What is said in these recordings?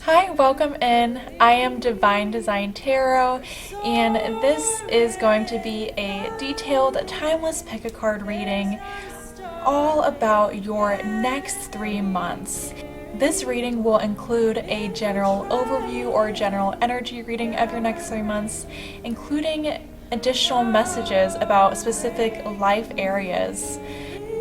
Hi, welcome in. I am Divine Design Tarot, and this is going to be a detailed, timeless pick a card reading all about your next 3 months. This reading will include a general overview or general energy reading of your next 3 months, including additional messages about specific life areas.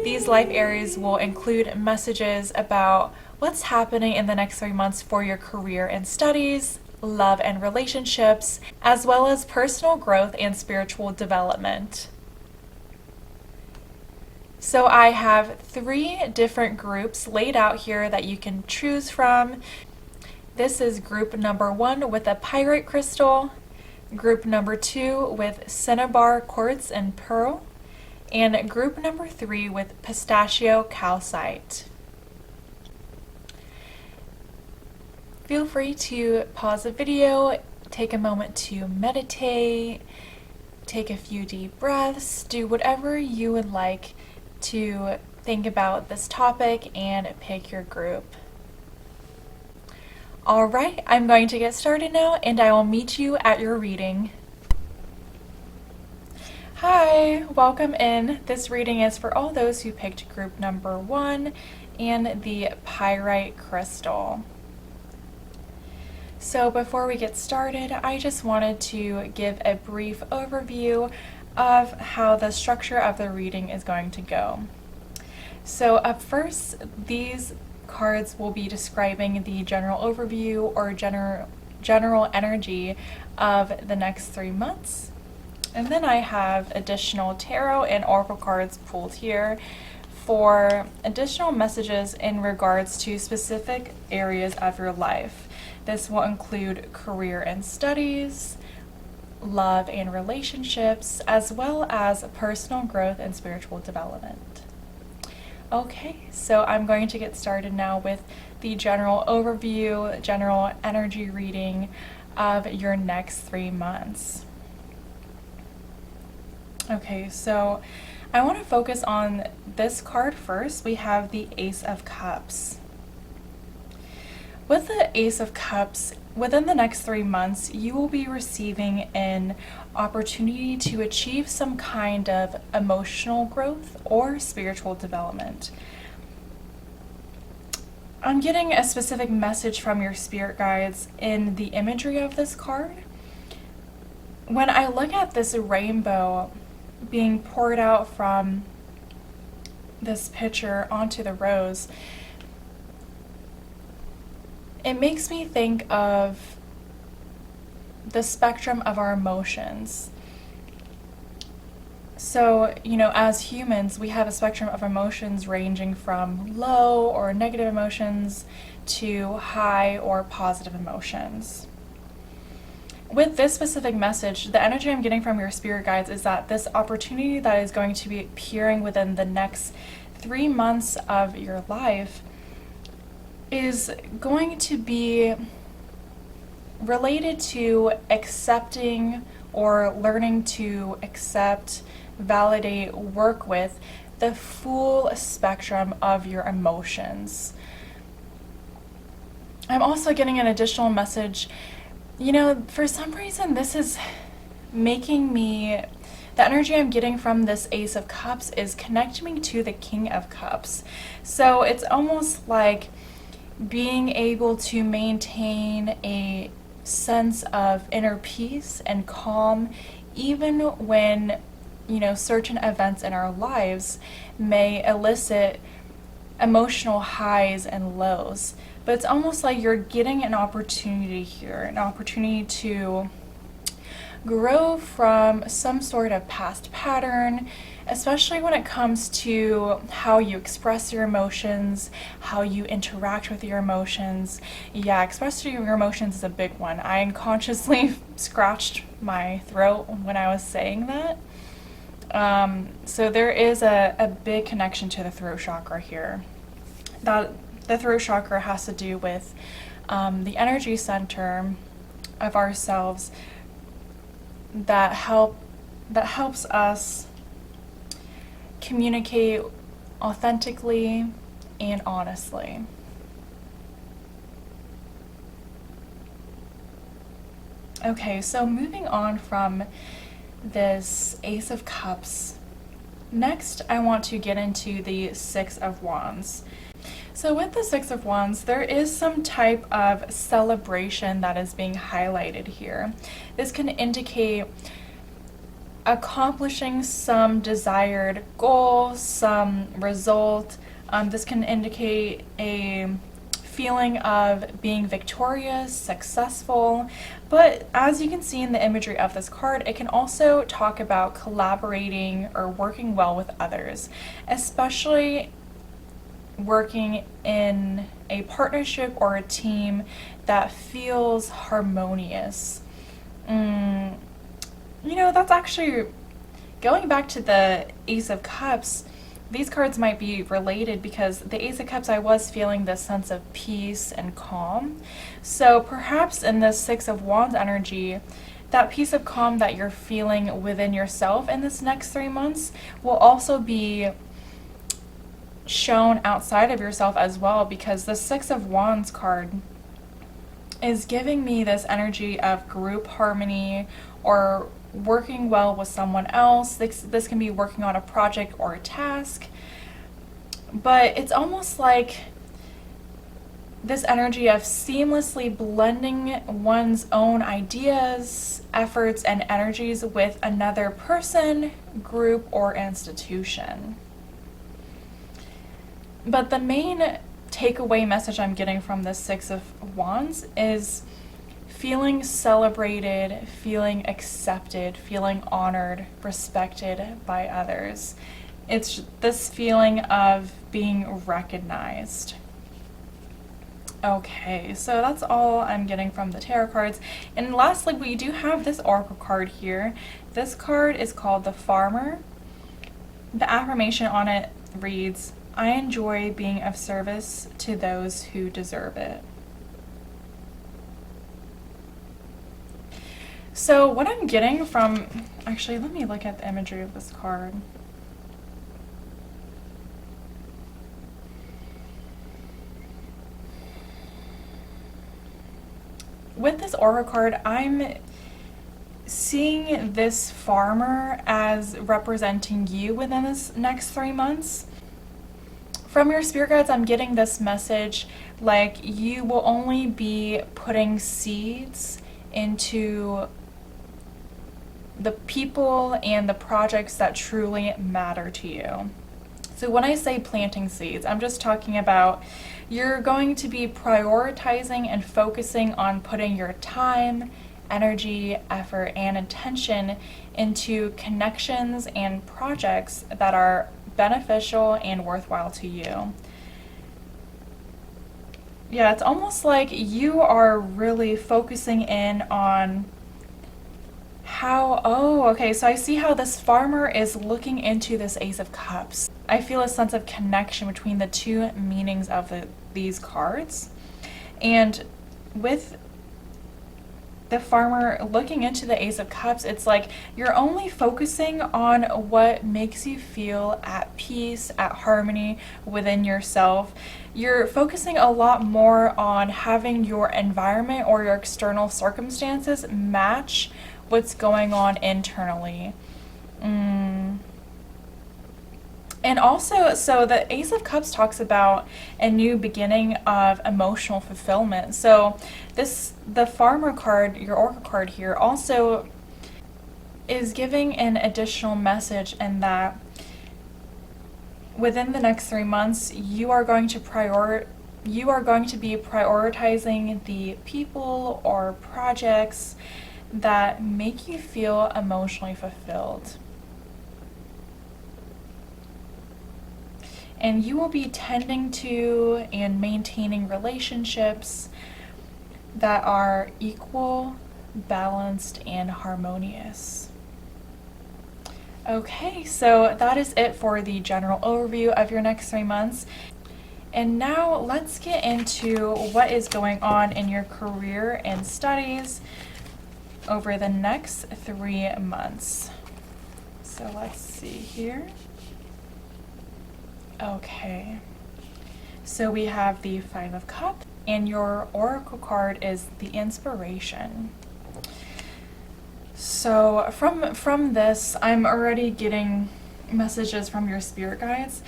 These life areas will include messages about what's happening in the next 3 months for your career and studies, love and relationships, as well as personal growth and spiritual development. So I have 3 different groups laid out here that you can choose from. This is group number 1 with a pyrite crystal, group number 2 with cinnabar quartz and pearl, and group number 3 with pistachio calcite. Feel free to pause the video, take a moment to meditate, take a few deep breaths, do whatever you would like to think about this topic and pick your group. Alright, I'm going to get started now and I will meet you at your reading. Hi, welcome in. This reading is for all those who picked group number 1 and the pyrite crystal. So before we get started, I just wanted to give a brief overview of how the structure of the reading is going to go. So up first, these cards will be describing the general overview or general energy of the next 3 months. And then I have additional tarot and oracle cards pulled here for additional messages in regards to specific areas of your life. This will include career and studies, love and relationships, as well as personal growth and spiritual development. Okay, so I'm going to get started now with the general overview, general energy reading of your next 3 months. Okay, so I want to focus on this card first. We have the Ace of Cups. With the Ace of Cups, within the next 3 months, you will be receiving an opportunity to achieve some kind of emotional growth or spiritual development. I'm getting a specific message from your spirit guides in the imagery of this card. When I look at this rainbow being poured out from this picture onto the rose, it makes me think of the spectrum of our emotions. So, as humans, we have a spectrum of emotions ranging from low or negative emotions to high or positive emotions. With this specific message, the energy I'm getting from your spirit guides is that this opportunity that is going to be appearing within the next 3 months of your life is going to be related to accepting or learning to accept, validate, work with the full spectrum of your emotions. I'm also getting an additional message. For some reason, this is making me, the energy I'm getting from this Ace of Cups is connecting me to the King of Cups. So it's almost like being able to maintain a sense of inner peace and calm, even when, certain events in our lives may elicit emotional highs and lows. But it's almost like you're getting an opportunity here, an opportunity to grow from some sort of past pattern, especially when it comes to how you express your emotions, how you interact with your emotions. Yeah, expressing your emotions is a big one. I unconsciously scratched my throat when I was saying that. So there is a big connection to the throat chakra here. The throat chakra has to do with the energy center of ourselves that helps us communicate authentically and honestly. Okay, so moving on from this Ace of Cups, next I want to get into the Six of Wands. So with the Six of Wands, there is some type of celebration that is being highlighted here. This can indicate accomplishing some desired goal, some result. This can indicate a feeling of being victorious, successful, but as you can see in the imagery of this card, it can also talk about collaborating or working well with others, especially working in a partnership or a team that feels harmonious. You know, that's actually, going back to the Ace of Cups, these cards might be related because the Ace of Cups, I was feeling this sense of peace and calm. So perhaps in the Six of Wands energy, that peace of calm that you're feeling within yourself in this next 3 months will also be shown outside of yourself as well, because the Six of Wands card is giving me this energy of group harmony or working well with someone else. This can be working on a project or a task, but it's almost like this energy of seamlessly blending one's own ideas, efforts, and energies with another person, group, or institution. But the main takeaway message I'm getting from this Six of Wands is feeling celebrated, feeling accepted, feeling honored, respected by others. It's this feeling of being recognized. Okay, so that's all I'm getting from the tarot cards. And lastly, we do have this oracle card here. This card is called the Farmer. The affirmation on it reads, "I enjoy being of service to those who deserve it." So what I'm getting from, actually, let me look at the imagery of this card. With this oracle card, I'm seeing this farmer as representing you within this next 3 months. From your spirit guides, I'm getting this message like you will only be putting seeds into the people and the projects that truly matter to you. So when I say planting seeds, I'm just talking about you're going to be prioritizing and focusing on putting your time, energy, effort, and attention into connections and projects that are beneficial and worthwhile to you. Yeah, it's almost like you are really focusing in on how, okay, so I see how this farmer is looking into this Ace of Cups. I feel a sense of connection between the two meanings of these cards. And with the farmer looking into the Ace of Cups, it's like you're only focusing on what makes you feel at peace, at harmony within yourself. You're focusing a lot more on having your environment or your external circumstances match what's going on internally. And also, so the Ace of Cups talks about a new beginning of emotional fulfillment. So the Farmer card, your Oracle card here, also is giving an additional message in that within the next 3 months, you are going to be prioritizing the people or projects that make you feel emotionally fulfilled. And you will be tending to and maintaining relationships that are equal, balanced, and harmonious. Okay, so that is it for the general overview of your next 3 months. And now let's get into what is going on in your career and studies over the next 3 months. So let's see here. Okay, so we have the Five of Cups, and your Oracle card is the Inspiration. So from this, I'm already getting messages from your spirit guides,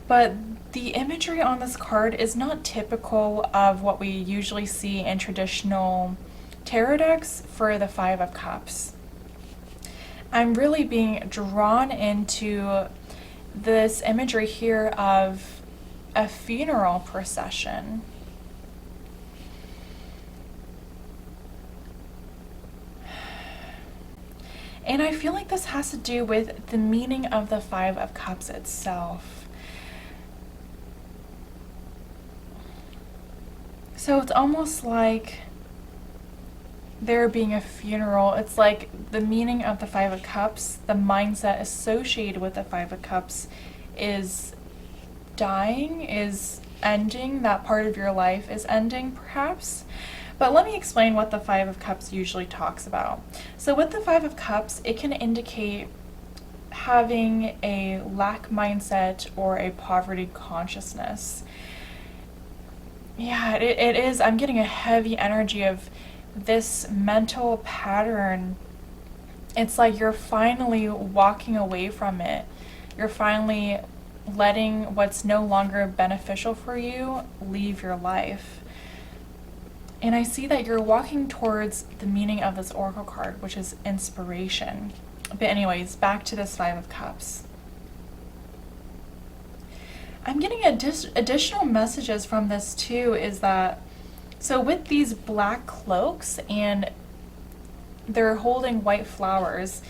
but the imagery on this card is not typical of what we usually see in traditional tarot decks for the Five of Cups. I'm really being drawn into this imagery here of a funeral procession. And I feel like this has to do with the meaning of the Five of Cups itself. So it's almost like there being a funeral. It's like the meaning of the Five of Cups, the mindset associated with the Five of Cups is dying, is ending, that part of your life is ending perhaps. But let me explain what the Five of Cups usually talks about. So with the Five of Cups, it can indicate having a lack mindset or a poverty consciousness. Yeah, it is. I'm getting a heavy energy of this mental pattern. It's like you're finally walking away from it. You're finally letting what's no longer beneficial for you leave your life. And I see that you're walking towards the meaning of this oracle card, which is inspiration. But anyways, back to this Five of Cups. I'm getting additional messages from this too, is that, so with these black cloaks and they're holding white flowers,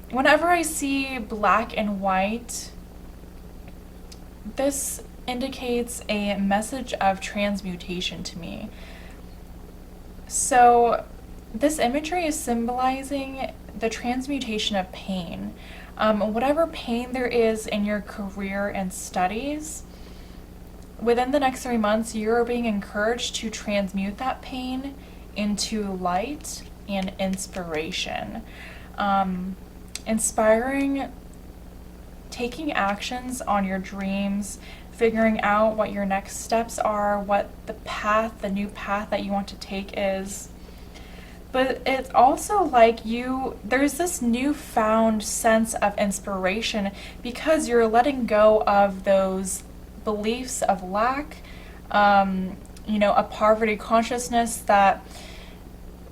whenever I see black and white, this indicates a message of transmutation to me. So this imagery is symbolizing the transmutation of pain. Whatever pain there is in your career and studies, within the next 3 months, you're being encouraged to transmute that pain into light and inspiration. Inspiring, taking actions on your dreams, figuring out what your next steps are, what the new path that you want to take is. But it's also like there's this newfound sense of inspiration because you're letting go of those beliefs of lack, a poverty consciousness that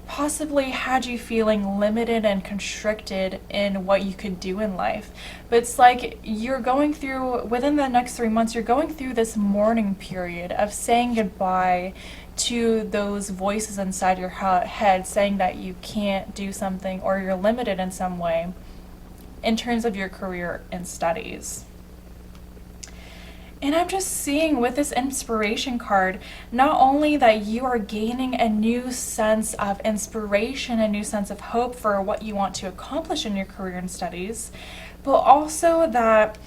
possibly had you feeling limited and constricted in what you could do in life. But it's like you're going through, within the next 3 months, you're going through this mourning period of saying goodbye to those voices inside your head saying that you can't do something or you're limited in some way in terms of your career and studies. And I'm just seeing with this inspiration card, not only that you are gaining a new sense of inspiration, a new sense of hope for what you want to accomplish in your career and studies, but also that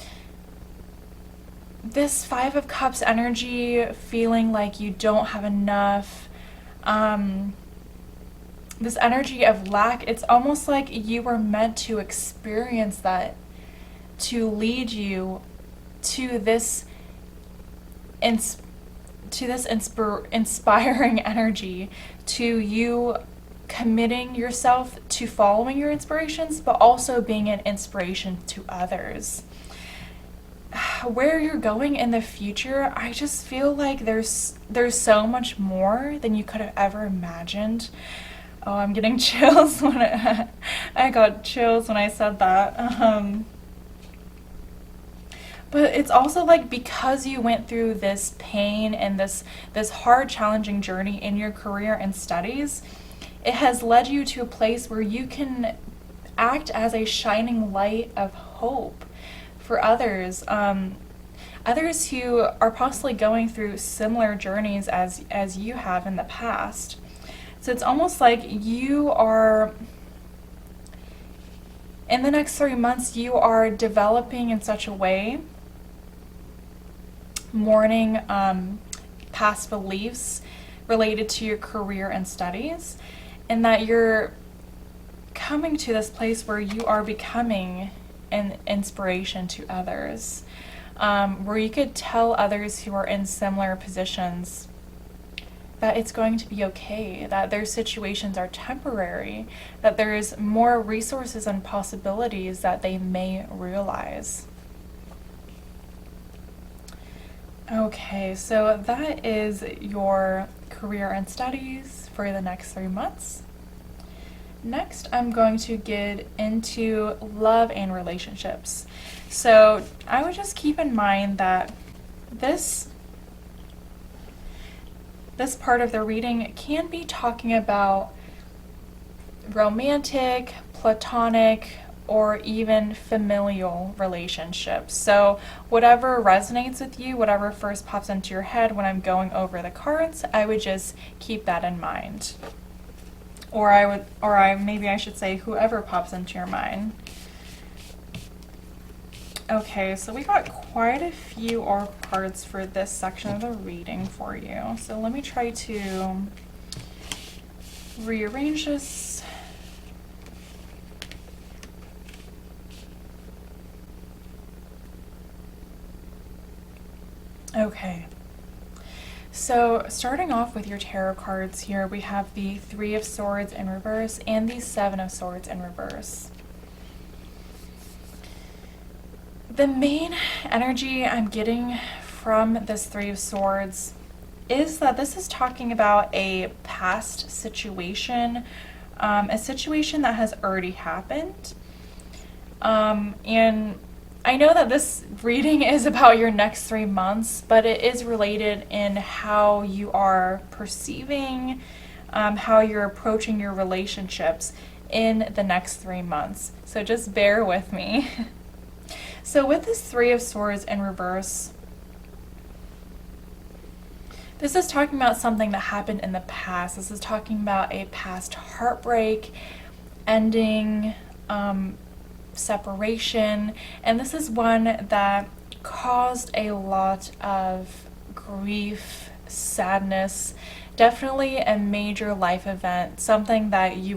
this Five of Cups energy, feeling like you don't have enough, this energy of lack, it's almost like you were meant to experience that to lead you to this inspiring energy, to you committing yourself to following your inspirations, but also being an inspiration to others. Where you're going in the future, I just feel like there's so much more than you could have ever imagined. Oh, I'm getting chills when I got chills when I said that. But it's also like because you went through this pain and this hard, challenging journey in your career and studies, it has led you to a place where you can act as a shining light of hope for others. Others who are possibly going through similar journeys as you have in the past. So it's almost like you are, in the next 3 months, you are developing in such a way, mourning past beliefs related to your career and studies, and that you're coming to this place where you are becoming an inspiration to others, where you could tell others who are in similar positions that it's going to be okay, that their situations are temporary, that there's more resources and possibilities that they may realize. Okay, so that is your career and studies for the next 3 months. Next, I'm going to get into love and relationships. So I would just keep in mind that this part of the reading can be talking about romantic, platonic, or even familial relationships. So whatever resonates with you, whatever first pops into your head when I'm going over the cards, I would just keep that in mind. Maybe I should say whoever pops into your mind. Okay, so we got quite a few oracle cards for this section of the reading for you. So let me try to rearrange this. Okay. So starting off with your tarot cards here, we have the Three of Swords in reverse and the Seven of Swords in reverse. The main energy I'm getting from this Three of Swords is that this is talking about a past situation, a situation that has already happened. And I know that this reading is about your next 3 months, but it is related in how you are perceiving, how you're approaching your relationships in the next 3 months. So just bear with me. So with this Three of Swords in reverse, this is talking about something that happened in the past. This is talking about a past heartbreak, ending, separation, and this is one that caused a lot of grief, sadness, definitely a major life event, something that you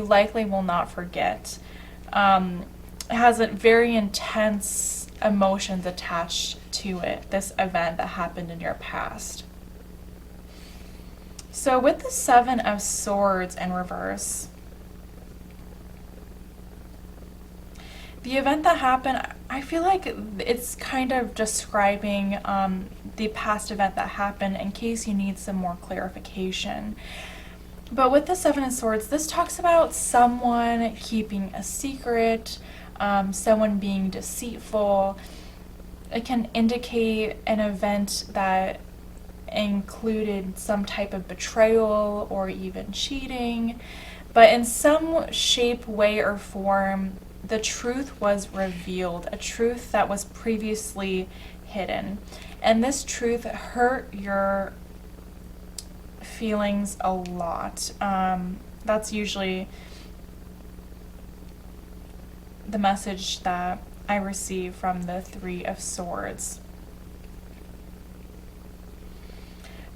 likely will not forget. It has a very intense emotions attached to it, this event that happened in your past. So with the Seven of Swords in reverse, the event that happened, I feel like it's kind of describing the past event that happened in case you need some more clarification. But with the Seven of Swords, this talks about someone keeping a secret, someone being deceitful. It can indicate an event that included some type of betrayal or even cheating. But in some shape, way, or form, the truth was revealed, a truth that was previously hidden. And this truth hurt your feelings a lot. That's usually the message that I receive from the Three of Swords.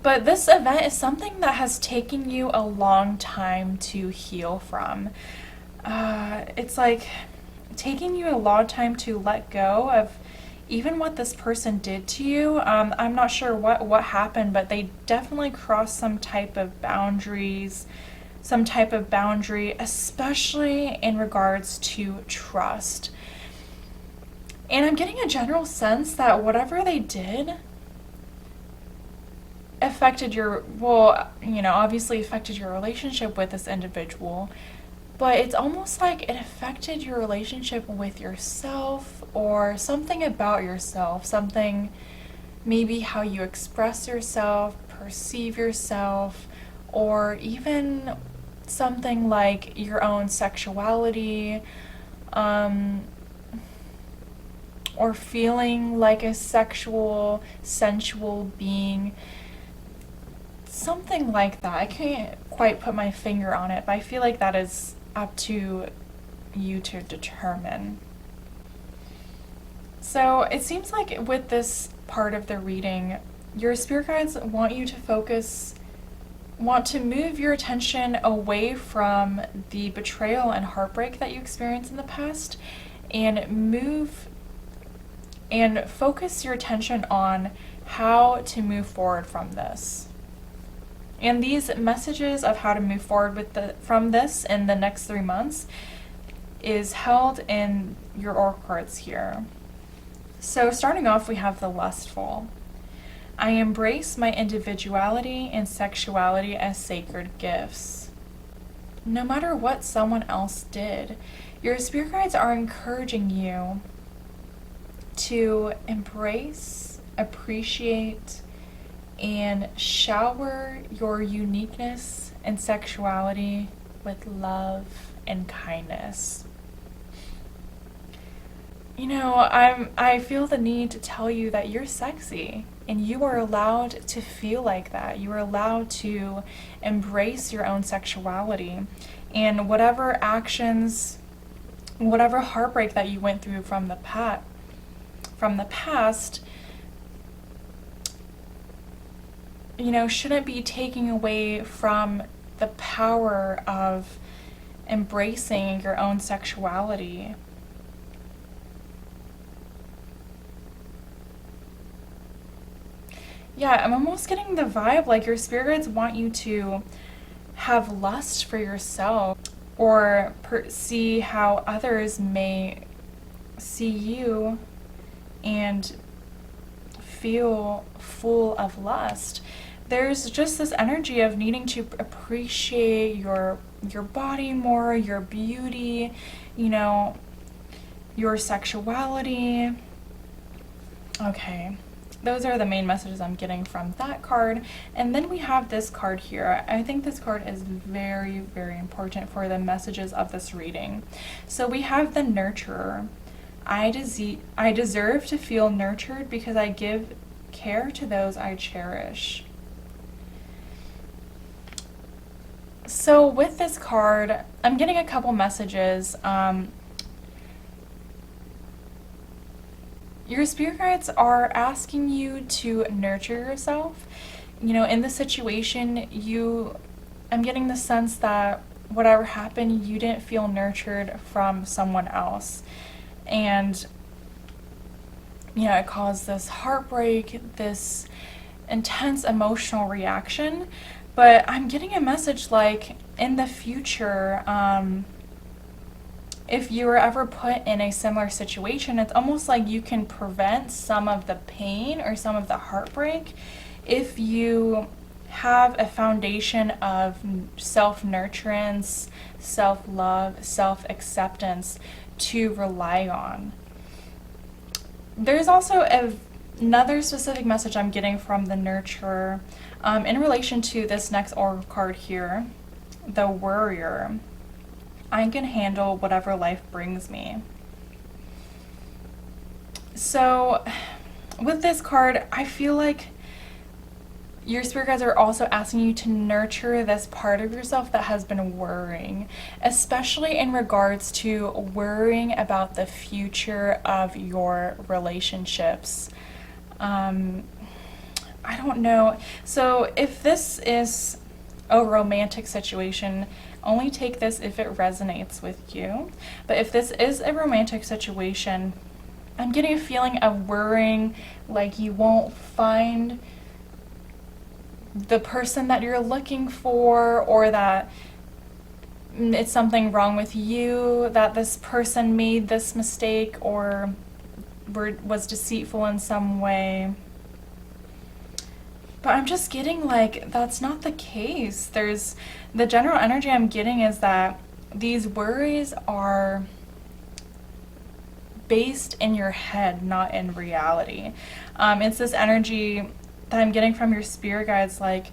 But this event is something that has taken you a long time to heal from. It's like taking you a long time to let go of even what this person did to you. I'm not sure what happened, but they definitely crossed some type of boundary, especially in regards to trust. And I'm getting a general sense that whatever they did obviously affected your relationship with this individual, but it's almost like it affected your relationship with yourself or something about yourself, something maybe how you express yourself, perceive yourself, or even something like your own sexuality, or feeling like a sensual being. Something like that. I can't quite put my finger on it, but I feel like that is up to you to determine. So it seems like with this part of the reading, your spirit guides want to move your attention away from the betrayal and heartbreak that you experienced in the past and focus your attention on how to move forward from this. And these messages of how to move forward from this in the next 3 months is held in your oracle cards here. So starting off, we have the lustful. I embrace my individuality and sexuality as sacred gifts. No matter what someone else did, your spirit guides are encouraging you to embrace, appreciate, and shower your uniqueness and sexuality with love and kindness. You know, I feel the need to tell you that you're sexy, and you are allowed to feel like that. You are allowed to embrace your own sexuality, and whatever actions, whatever heartbreak that you went through from the past, you know, shouldn't be taking away from the power of embracing your own sexuality. Yeah, I'm almost getting the vibe like your spirit guides want you to have lust for yourself, or see how others may see you and feel full of lust. There's just this energy of needing to appreciate your body more, your beauty, you know, your sexuality. Okay. Those are the main messages I'm getting from that card. And then we have this card here. I think this card is very, very important for the messages of this reading. So we have the nurturer. I deserve to feel nurtured because I give care to those I cherish. So with this card, I'm getting a couple messages. Your spirit guides are asking you to nurture yourself. You know, in this situation, I'm getting the sense that whatever happened, you didn't feel nurtured from someone else. And, you know, it caused this heartbreak, this intense emotional reaction. But I'm getting a message like, in the future, if you were ever put in a similar situation, it's almost like you can prevent some of the pain or some of the heartbreak if you have a foundation of self-nurturance, self-love, self-acceptance to rely on. There's also another specific message I'm getting from the nurturer in relation to this next oracle card here, the worrier. I can handle whatever life brings me. So with this card, I feel like your spirit guides are also asking you to nurture this part of yourself that has been worrying, especially in regards to worrying about the future of your relationships. I don't know. So if this is a romantic situation, only take this if it resonates with you. But if this is a romantic situation, I'm getting a feeling of worrying, like you won't find the person that you're looking for, or that it's something wrong with you, that this person made this mistake or was deceitful in some way. But I'm just getting like, that's not the case. The general energy I'm getting is that these worries are based in your head, not in reality. It's this energy that I'm getting from your spirit guides, like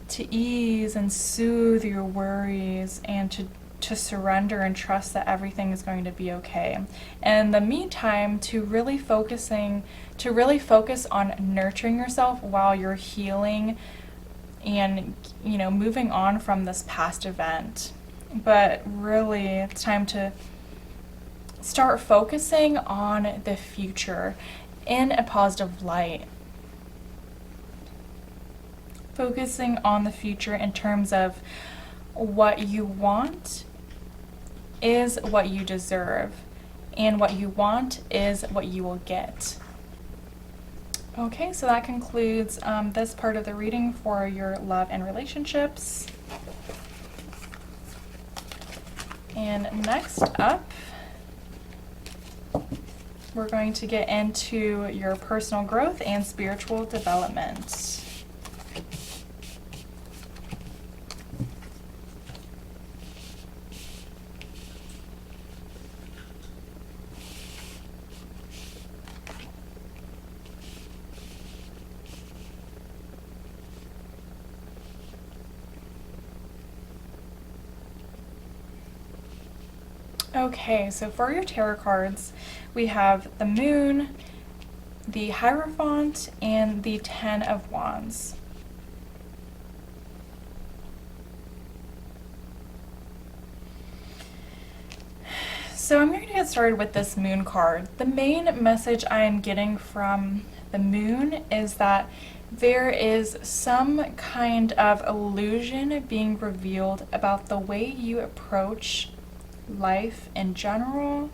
to ease and soothe your worries and to surrender and trust that everything is going to be okay. And in the meantime, to really focus on nurturing yourself while you're healing and, you know, moving on from this past event. But really, it's time to start focusing on the future in a positive light. Focusing on the future in terms of what you want is what you deserve, and what you want is what you will get. Okay, so that concludes this part of the reading for your love and relationships. And next up, we're going to get into your personal growth and spiritual development. Okay, so for your tarot cards, we have the Moon, the Hierophant, and the Ten of Wands. So I'm going to get started with this Moon card. The main message I am getting from the Moon is that there is some kind of illusion being revealed about the way you approach life in general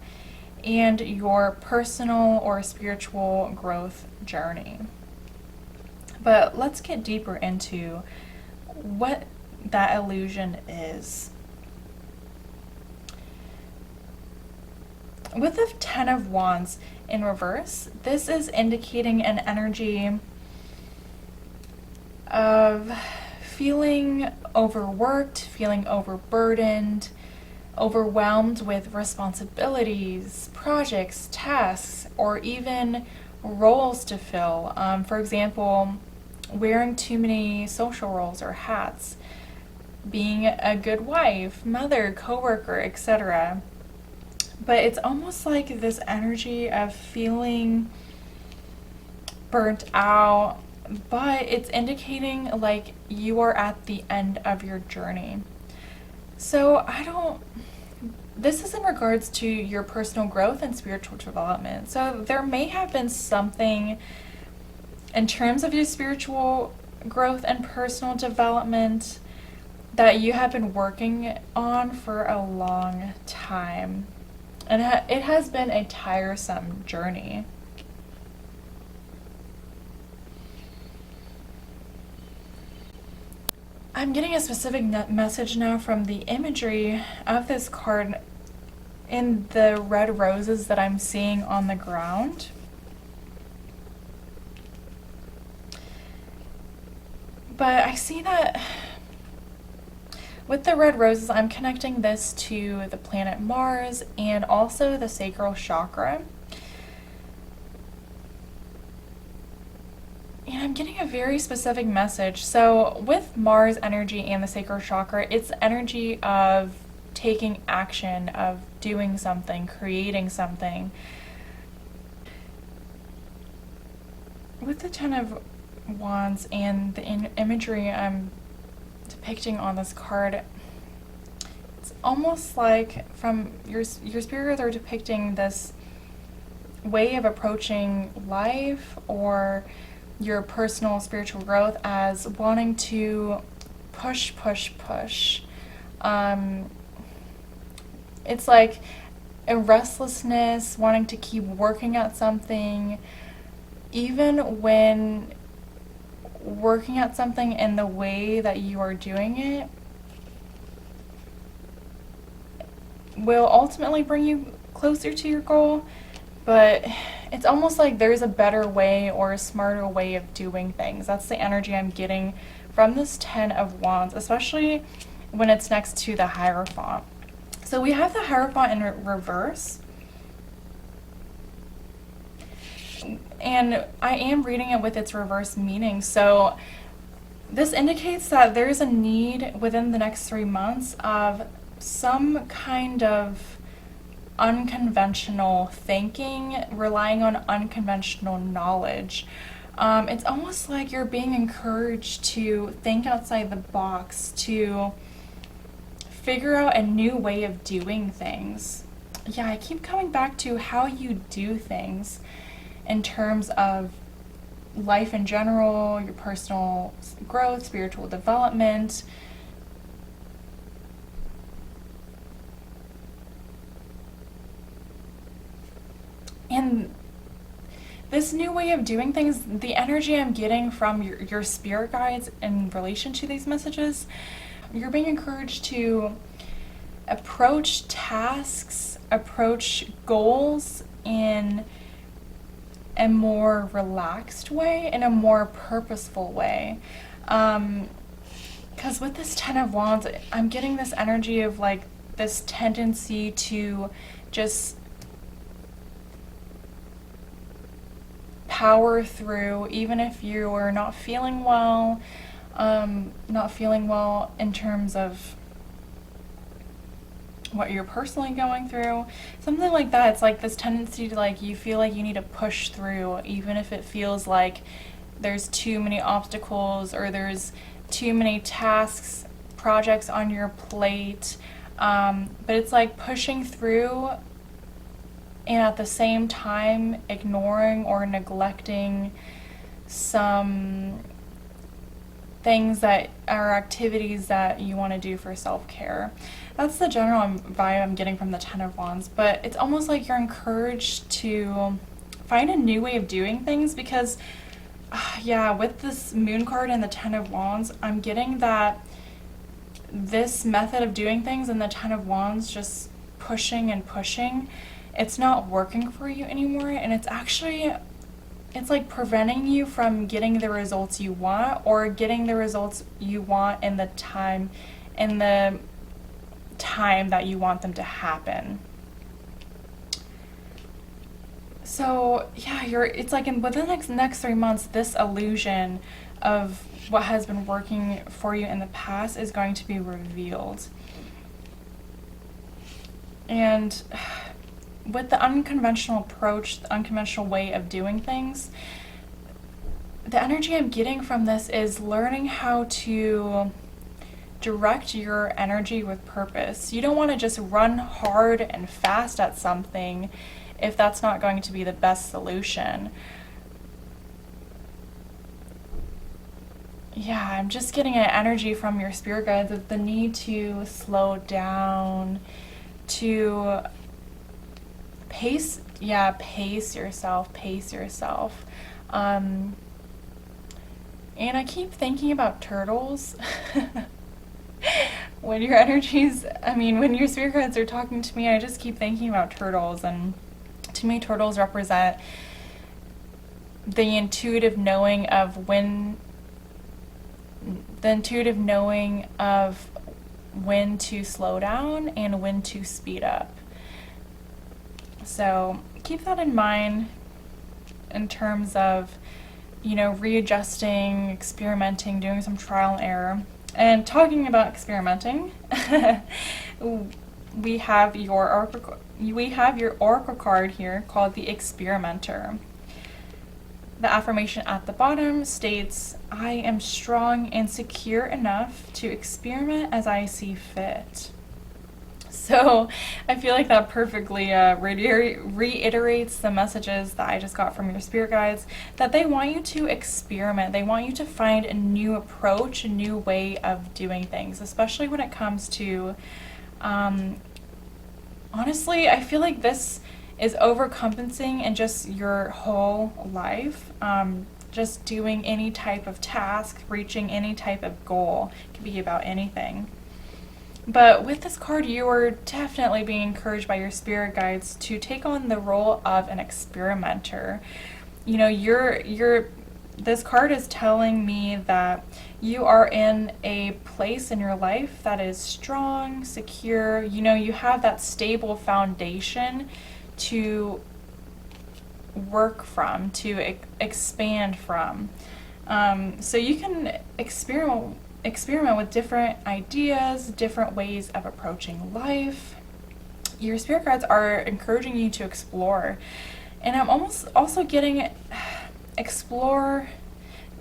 and your personal or spiritual growth journey. But let's get deeper into what that illusion is. With the Ten of Wands in reverse, this is indicating an energy of feeling overworked, feeling overburdened, overwhelmed with responsibilities, projects, tasks, or even roles to fill. For example, wearing too many social roles or hats, being a good wife, mother, coworker, etc. But it's almost like this energy of feeling burnt out, but it's indicating like you are at the end of your journey. So this is in regards to your personal growth and spiritual development. So there may have been something in terms of your spiritual growth and personal development that you have been working on for a long time. And it has been a tiresome journey. I'm getting a specific message now from the imagery of this card in the red roses that I'm seeing on the ground. But I see that with the red roses, I'm connecting this to the planet Mars and also the sacral chakra. And I'm getting a very specific message. So with Mars energy and the sacral chakra, it's energy of taking action, of doing something, creating something. With the Ten of Wands and the imagery I'm depicting on this card, it's almost like from your spirit are depicting this way of approaching life or your personal spiritual growth as wanting to push. It's like a restlessness, wanting to keep working at something, even when working at something in the way that you are doing it will ultimately bring you closer to your goal, but it's almost like there's a better way or a smarter way of doing things. That's the energy I'm getting from this Ten of Wands, especially when it's next to the Hierophant. So we have the Hierophant in reverse, and I am reading it with its reverse meaning. So this indicates that there's a need within the next 3 months of some kind of unconventional thinking, relying on unconventional knowledge. It's almost like you're being encouraged to think outside the box, to figure out a new way of doing things. Yeah, I keep coming back to how you do things in terms of life in general, your personal growth, spiritual development. And this new way of doing things, the energy I'm getting from your spirit guides in relation to these messages, you're being encouraged to approach tasks, approach goals in a more relaxed way, in a more purposeful way. Because with this Ten of Wands, I'm getting this energy of like this tendency to just power through, even if you are not feeling well, in terms of what you're personally going through, something like that. It's like this tendency to like, you feel like you need to push through, even if it feels like there's too many obstacles or there's too many tasks, projects on your plate. But it's like pushing through and at the same time ignoring or neglecting some things that are activities that you want to do for self-care. That's the general vibe I'm getting from the Ten of Wands, but it's almost like you're encouraged to find a new way of doing things because, with this Moon card and the Ten of Wands, I'm getting that this method of doing things and the Ten of Wands, just pushing and pushing, it's not working for you anymore, and it's like preventing you from getting the results you want, or getting the results you want in the time that you want them to happen. So it's like within the next 3 months, this illusion of what has been working for you in the past is going to be revealed. And with the unconventional approach, the unconventional way of doing things, the energy I'm getting from this is learning how to direct your energy with purpose. You don't want to just run hard and fast at something if that's not going to be the best solution. I'm just getting an energy from your spirit guides of the need to slow down, to pace yourself. And I keep thinking about turtles. When your spirit guides are talking to me, I just keep thinking about turtles, and to me turtles represent the intuitive knowing of when to slow down and when to speed up. So keep that in mind in terms of, readjusting, experimenting, doing some trial and error. And talking about experimenting, we have your oracle card here called the Experimenter. The affirmation at the bottom states, "I am strong and secure enough to experiment as I see fit." So I feel like that perfectly reiterates the messages that I just got from your spirit guides, that they want you to experiment. They want you to find a new approach, a new way of doing things, especially when it comes to, honestly, I feel like this is overcompensating in just your whole life. Just doing any type of task, reaching any type of goal. It could be about anything. But with this card, you are definitely being encouraged by your spirit guides to take on the role of an experimenter. This card is telling me that you are in a place in your life that is strong, secure. You have that stable foundation to work from, to expand from. So you can experiment with different ideas, different ways of approaching life. Your spirit guides are encouraging you to explore. And I'm almost also getting explore,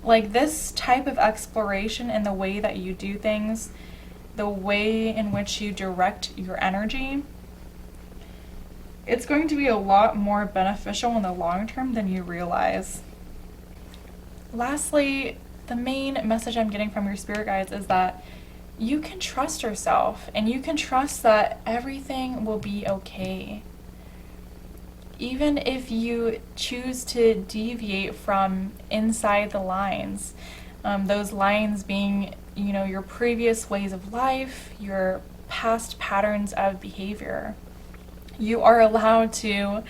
like this type of exploration in the way that you do things, the way in which you direct your energy. It's going to be a lot more beneficial in the long term than you realize. Lastly, the main message I'm getting from your spirit guides is that you can trust yourself and you can trust that everything will be okay. even if you choose to deviate from inside the lines, those lines being, your previous ways of life, your past patterns of behavior. You are allowed to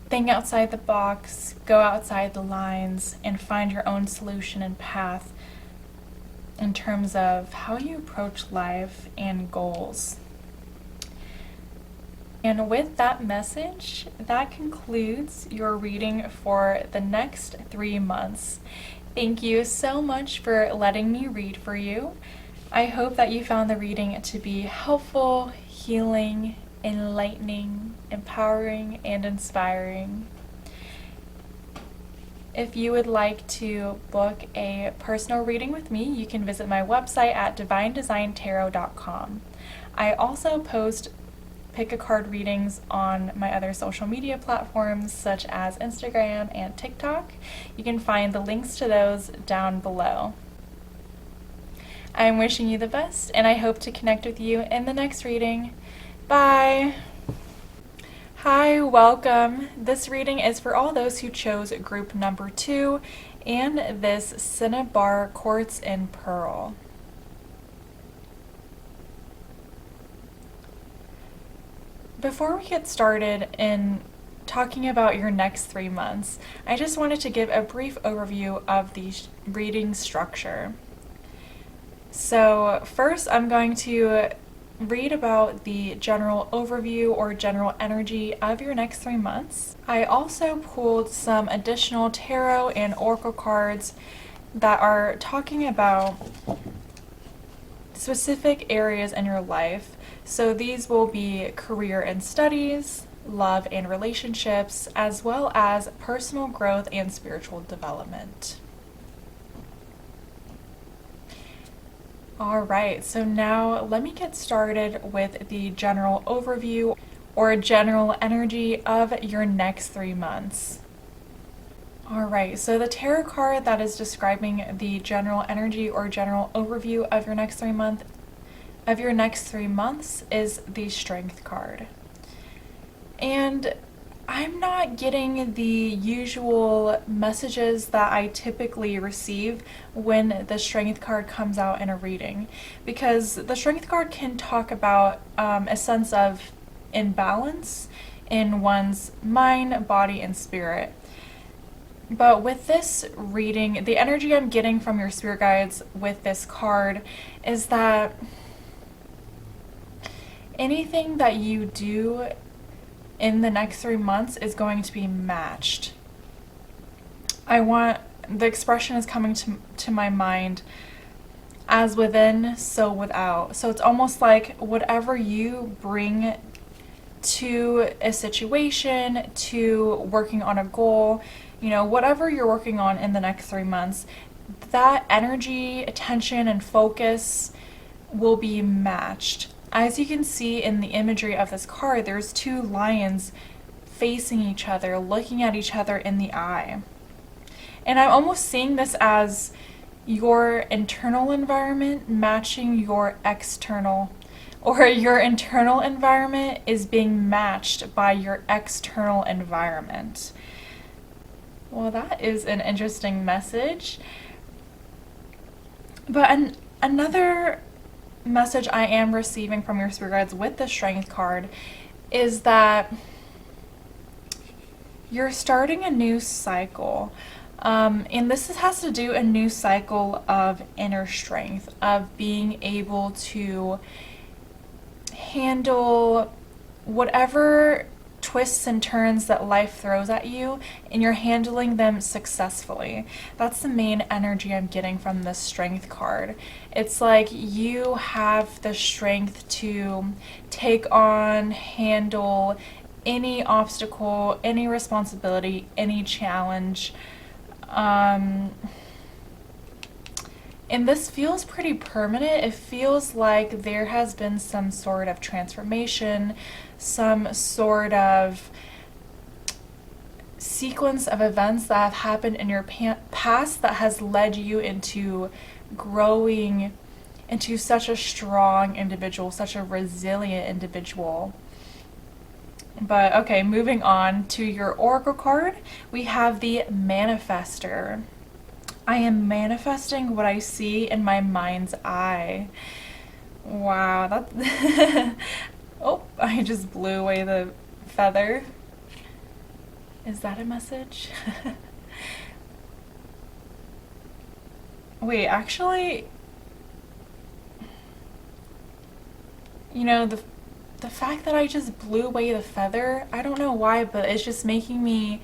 think outside the box, go outside the lines, and find your own solution and path in terms of how you approach life and goals. And with that message, that concludes your reading for the next 3 months. Thank you so much for letting me read for you. I hope that you found the reading to be helpful, healing, enlightening, empowering, and inspiring. If you would like to book a personal reading with me, you can visit my website at divinedesigntarot.com. I also post pick a card readings on my other social media platforms such as Instagram and TikTok. You can find the links to those down below. I am wishing you the best, and I hope to connect with you in the next reading. Bye! Hi, welcome. This reading is for all those who chose group number 2 and this Cinnabar Quartz in Pearl. Before we get started in talking about your next 3 months, I just wanted to give a brief overview of the reading structure. So first I'm going to read about the general overview or general energy of your next 3 months. I also pulled some additional tarot and oracle cards that are talking about specific areas in your life. So these will be career and studies, love and relationships, as well as personal growth and spiritual development. Alright, so now let me get started with the general overview or general energy of your next 3 months. Alright, so the tarot card that is describing the general energy or general overview of your next 3 months is the Strength card. And I'm not getting the usual messages that I typically receive when the Strength card comes out in a reading, because the Strength card can talk about a sense of imbalance in one's mind, body, and spirit. But with this reading, the energy I'm getting from your spirit guides with this card is that anything that you do in the next 3 months is going to be matched. The expression is coming to my mind as within, so without. So it's almost like whatever you bring to a situation, to working on a goal, whatever you're working on in the next 3 months, that energy, attention, and focus will be matched. As you can see in the imagery of this card, there's 2 lions facing each other, looking at each other in the eye. And I'm almost seeing this as your internal environment matching your external, or your internal environment is being matched by your external environment. Well, that is an interesting message. But another message I am receiving from your spirit guides with the Strength card is that you're starting a new cycle. And this has to do a new cycle of inner strength, of being able to handle whatever twists and turns that life throws at you, and you're handling them successfully. That's the main energy I'm getting from this Strength card. It's like you have the strength to take on, handle any obstacle, any responsibility, any challenge. And this feels pretty permanent. It feels like there has been some sort of transformation, some sort of sequence of events that have happened in your past that has led you into growing into such a strong individual, such a resilient individual. But okay, moving on to your oracle card, we have the manifester. I am manifesting what I see in my mind's eye. Wow, that oh, I just blew away the feather. Is that a message? Wait, actually, you know, the fact that I just blew away the feather, I don't know why, but it's just making me,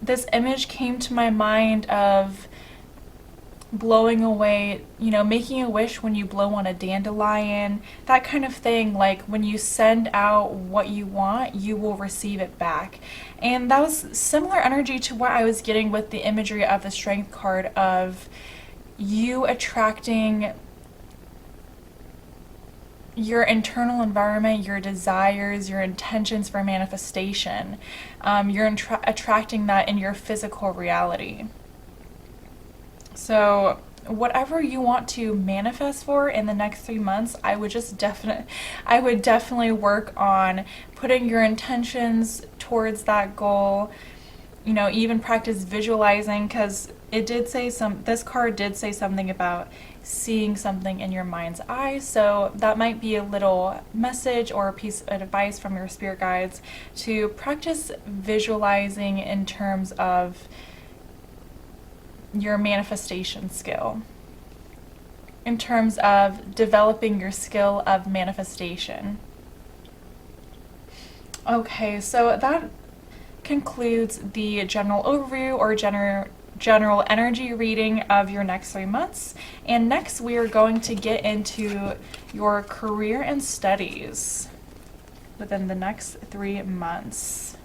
this image came to my mind of blowing away, you know, making a wish when you blow on a dandelion, that kind of thing. Like when you send out what you want, you will receive it back. And that was similar energy to what I was getting with the imagery of the strength card of you attracting your internal environment, your desires, your intentions for manifestation. You're attracting that in your physical reality. So whatever you want to manifest for in the next 3 months, I would definitely work on putting your intentions towards that goal. You know, even practice visualizing, because this card did say something about seeing something in your mind's eye. So that might be a little message or a piece of advice from your spirit guides to practice visualizing in terms of your manifestation skill, in terms of developing your skill of manifestation. Okay, so that concludes the general overview or general energy reading of your next 3 months. And next we are going to get into your career and studies within the next 3 months.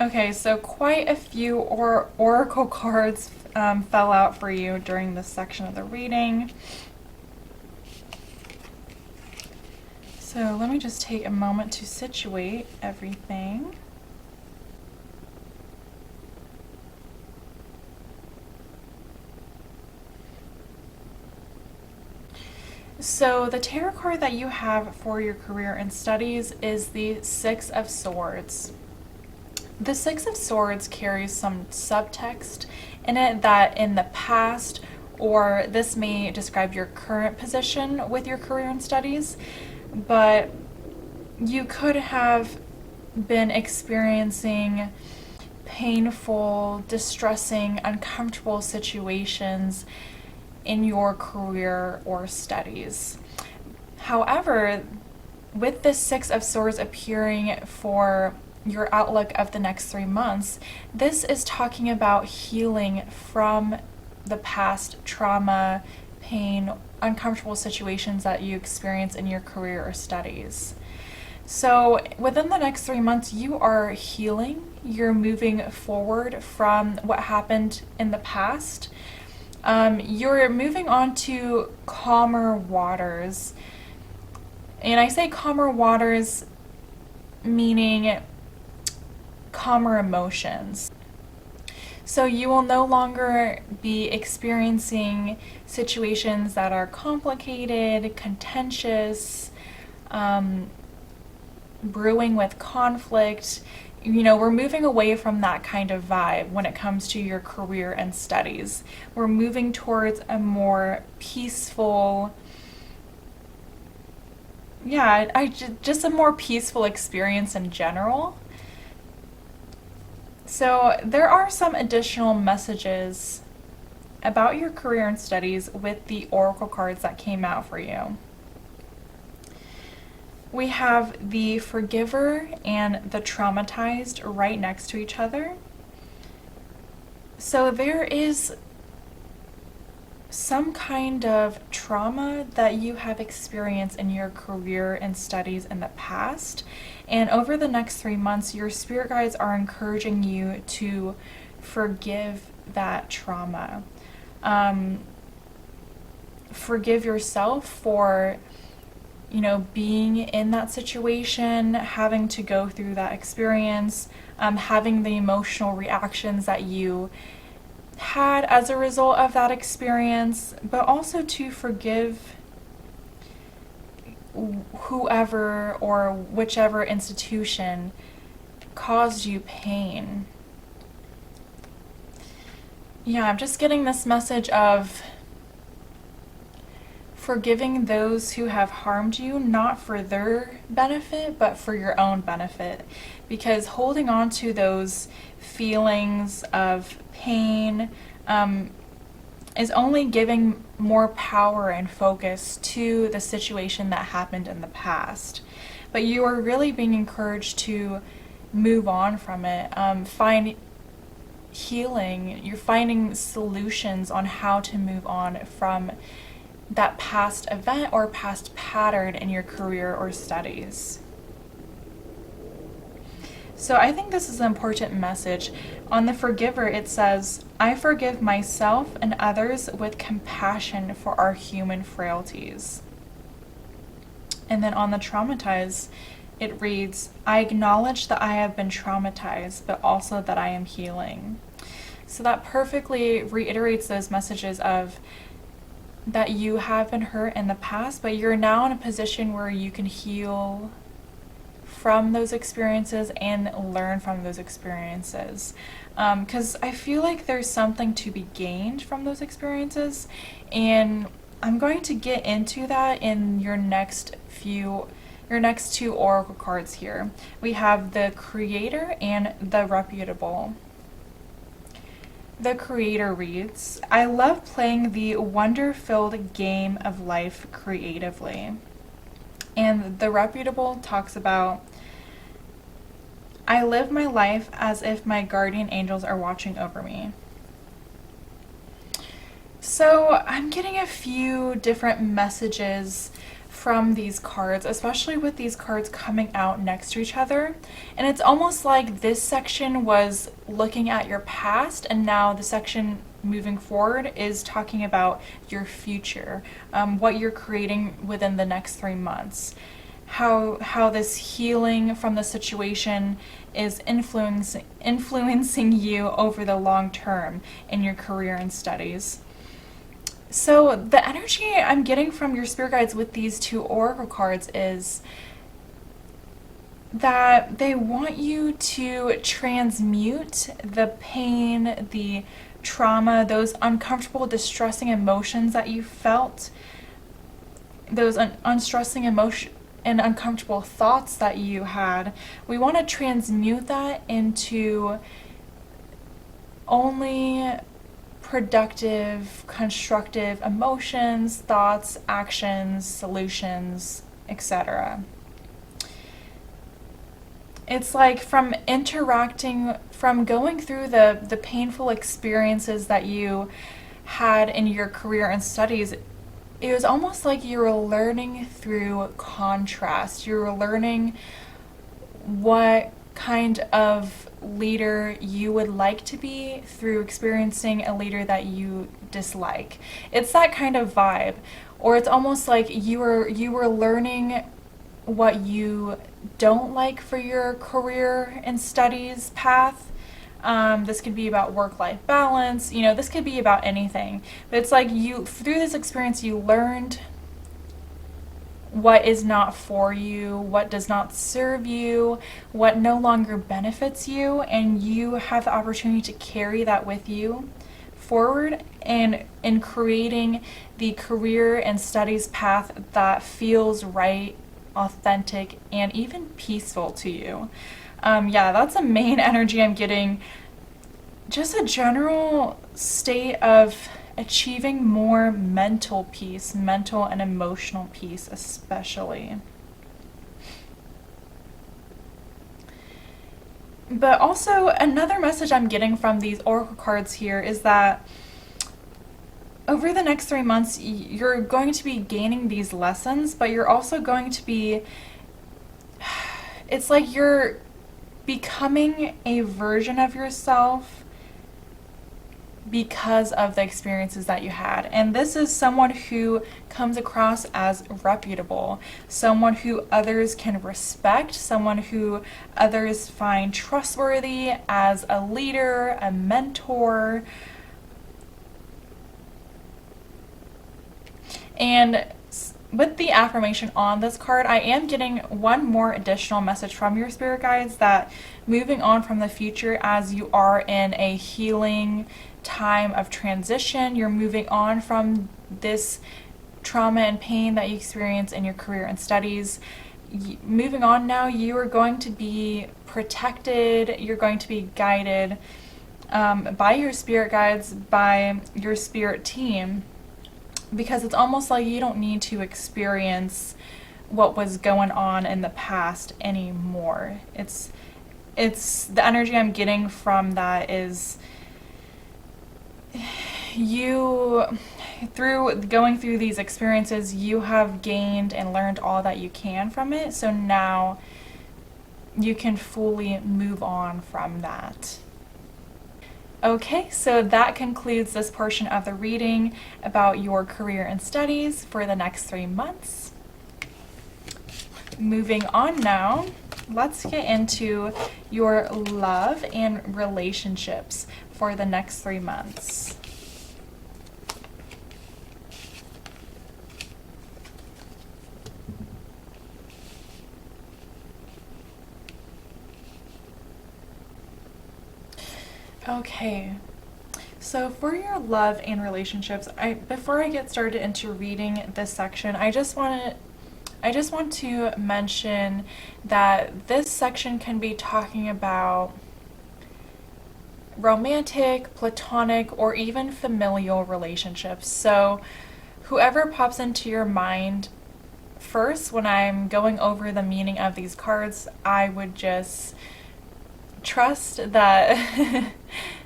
Okay, so quite a few oracle cards fell out for you during this section of the reading. So let me just take a moment to situate everything. So the tarot card that you have for your career and studies is the Six of Swords. The Six of Swords carries some subtext in it that in the past, or this may describe your current position with your career and studies, but you could have been experiencing painful, distressing, uncomfortable situations in your career or studies. However, with this Six of Swords appearing for your outlook of the next 3 months, this is talking about healing from the past trauma, pain, uncomfortable situations that you experience in your career or studies. So within the next 3 months, you are healing, you're moving forward from what happened in the past. You're moving on to calmer waters. And I say calmer waters meaning calmer emotions. So you will no longer be experiencing situations that are complicated, contentious, brewing with conflict. You know, we're moving away from that kind of vibe when it comes to your career and studies. We're moving towards a more peaceful, just a more peaceful experience in general. So there are some additional messages about your career and studies with the oracle cards that came out for you. We have the forgiver and the traumatized right next to each other. So there is some kind of trauma that you have experienced in your career and studies in the past. And over the next 3 months, your spirit guides are encouraging you to forgive that trauma. forgive yourself for, you know, being in that situation, having to go through that experience, having the emotional reactions that you had as a result of that experience, but also to forgive whoever or whichever institution caused you pain. Yeah, I'm just getting this message of forgiving those who have harmed you, not for their benefit, but for your own benefit. Because holding on to those feelings of pain is only giving more power and focus to the situation that happened in the past. But you are really being encouraged to move on from it, find healing. You're finding solutions on how to move on from that past event or past pattern in your career or studies. So I think this is an important message. On the forgiver, it says, I forgive myself and others with compassion for our human frailties. And then on the traumatized, it reads, I acknowledge that I have been traumatized, but also that I am healing. So that perfectly reiterates those messages of that you have been hurt in the past, but you're now in a position where you can heal from those experiences and learn from those experiences. Because I feel like there's something to be gained from those experiences, and I'm going to get into that in your next two oracle cards here. We have the Creator and the Reputable. The Creator reads, I love playing the wonder-filled game of life creatively. And the Reputable talks about, I live my life as if my guardian angels are watching over me. So I'm getting a few different messages from these cards, especially with these cards coming out next to each other. And it's almost like this section was looking at your past, and now the section moving forward is talking about your future, what you're creating within the next 3 months, how this healing from the situation is influencing you over the long term in your career and studies. So the energy I'm getting from your spirit guides with these two oracle cards is that they want you to transmute the pain, the trauma, those uncomfortable, distressing emotions that you felt, those unstressing emotion and uncomfortable thoughts that you had. We want to transmute that into only productive, constructive emotions, thoughts, actions, solutions, etc. It's like from going through the painful experiences that you had in your career and studies, it was almost like you were learning through contrast. You were learning what kind of leader you would like to be through experiencing a leader that you dislike. It's that kind of vibe. Or it's almost like you were learning what you don't like for your career and studies path. This could be about work-life balance, this could be about anything. But it's like through this experience, you learned what is not for you, what does not serve you, what no longer benefits you, and you have the opportunity to carry that with you forward and in creating the career and studies path that feels right, authentic, and even peaceful to you. That's the main energy I'm getting. Just a general state of achieving more mental peace, mental and emotional peace especially. But also another message I'm getting from these oracle cards here is that over the next 3 months, you're going to be gaining these lessons, but you're also going to be, it's like you're becoming a version of yourself because of the experiences that you had. And this is someone who comes across as reputable, someone who others can respect, someone who others find trustworthy as a leader, a mentor. And with the affirmation on this card, I am getting one more additional message from your spirit guides that moving on from the future, as you are in a healing time of transition, you're moving on from this trauma and pain that you experience in your career and studies. Moving on now, you are going to be protected, you're going to be guided by your spirit guides, by your spirit team, because it's almost like you don't need to experience what was going on in the past anymore. It's the energy I'm getting from that is you, through going through these experiences, you have gained and learned all that you can from it. So now you can fully move on from that. Okay, so that concludes this portion of the reading about your career and studies for the next 3 months. Moving on now, let's get into your love and relationships for the next 3 months. Okay, so for your love and relationships, before I get started into reading this section, I just want to mention that this section can be talking about romantic, platonic, or even familial relationships. So whoever pops into your mind first when I'm going over the meaning of these cards, I would just trust that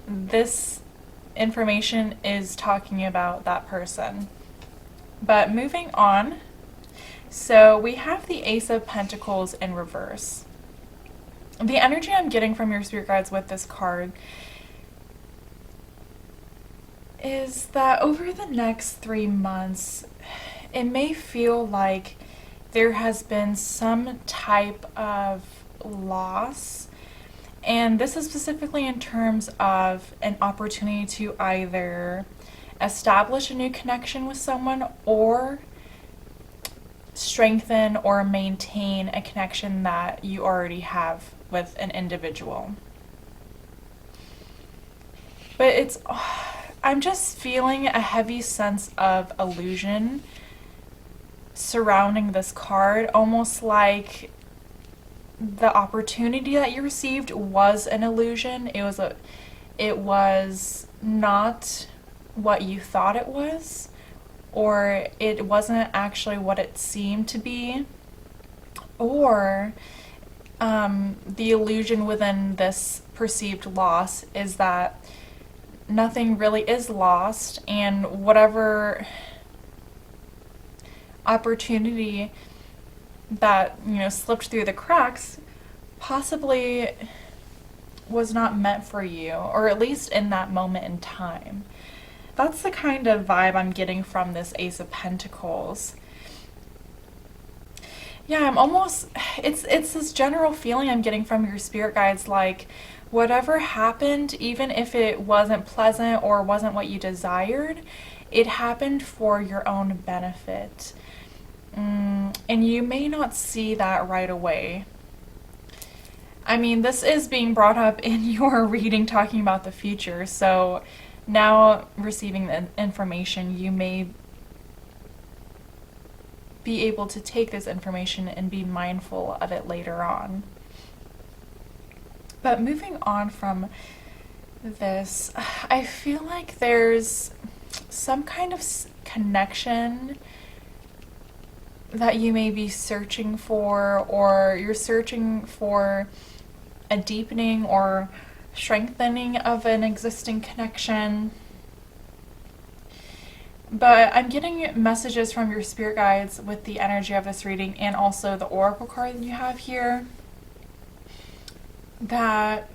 this information is talking about that person. But moving on, so we have the Ace of Pentacles in reverse. The energy I'm getting from your spirit guides with this card is that over the next 3 months, it may feel like there has been some type of loss. And this is specifically in terms of an opportunity to either establish a new connection with someone or strengthen or maintain a connection that you already have with an individual. But I'm just feeling a heavy sense of illusion surrounding this card, almost like the opportunity that you received was an illusion. It was not what you thought it was, or it wasn't actually what it seemed to be, or the illusion within this perceived loss is that nothing really is lost, and whatever opportunity that, slipped through the cracks possibly was not meant for you, or at least in that moment in time. That's the kind of vibe I'm getting from this Ace of Pentacles. Yeah, it's this general feeling I'm getting from your spirit guides, like whatever happened, even if it wasn't pleasant or wasn't what you desired, it happened for your own benefit. And you may not see that right away. I mean, this is being brought up in your reading talking about the future, so now receiving the information, you may be able to take this information and be mindful of it later on. But moving on from this, I feel like there's some kind of connection that you may be searching for, or you're searching for a deepening or strengthening of an existing connection. But I'm getting messages from your spirit guides with the energy of this reading, and also the oracle card that you have here, that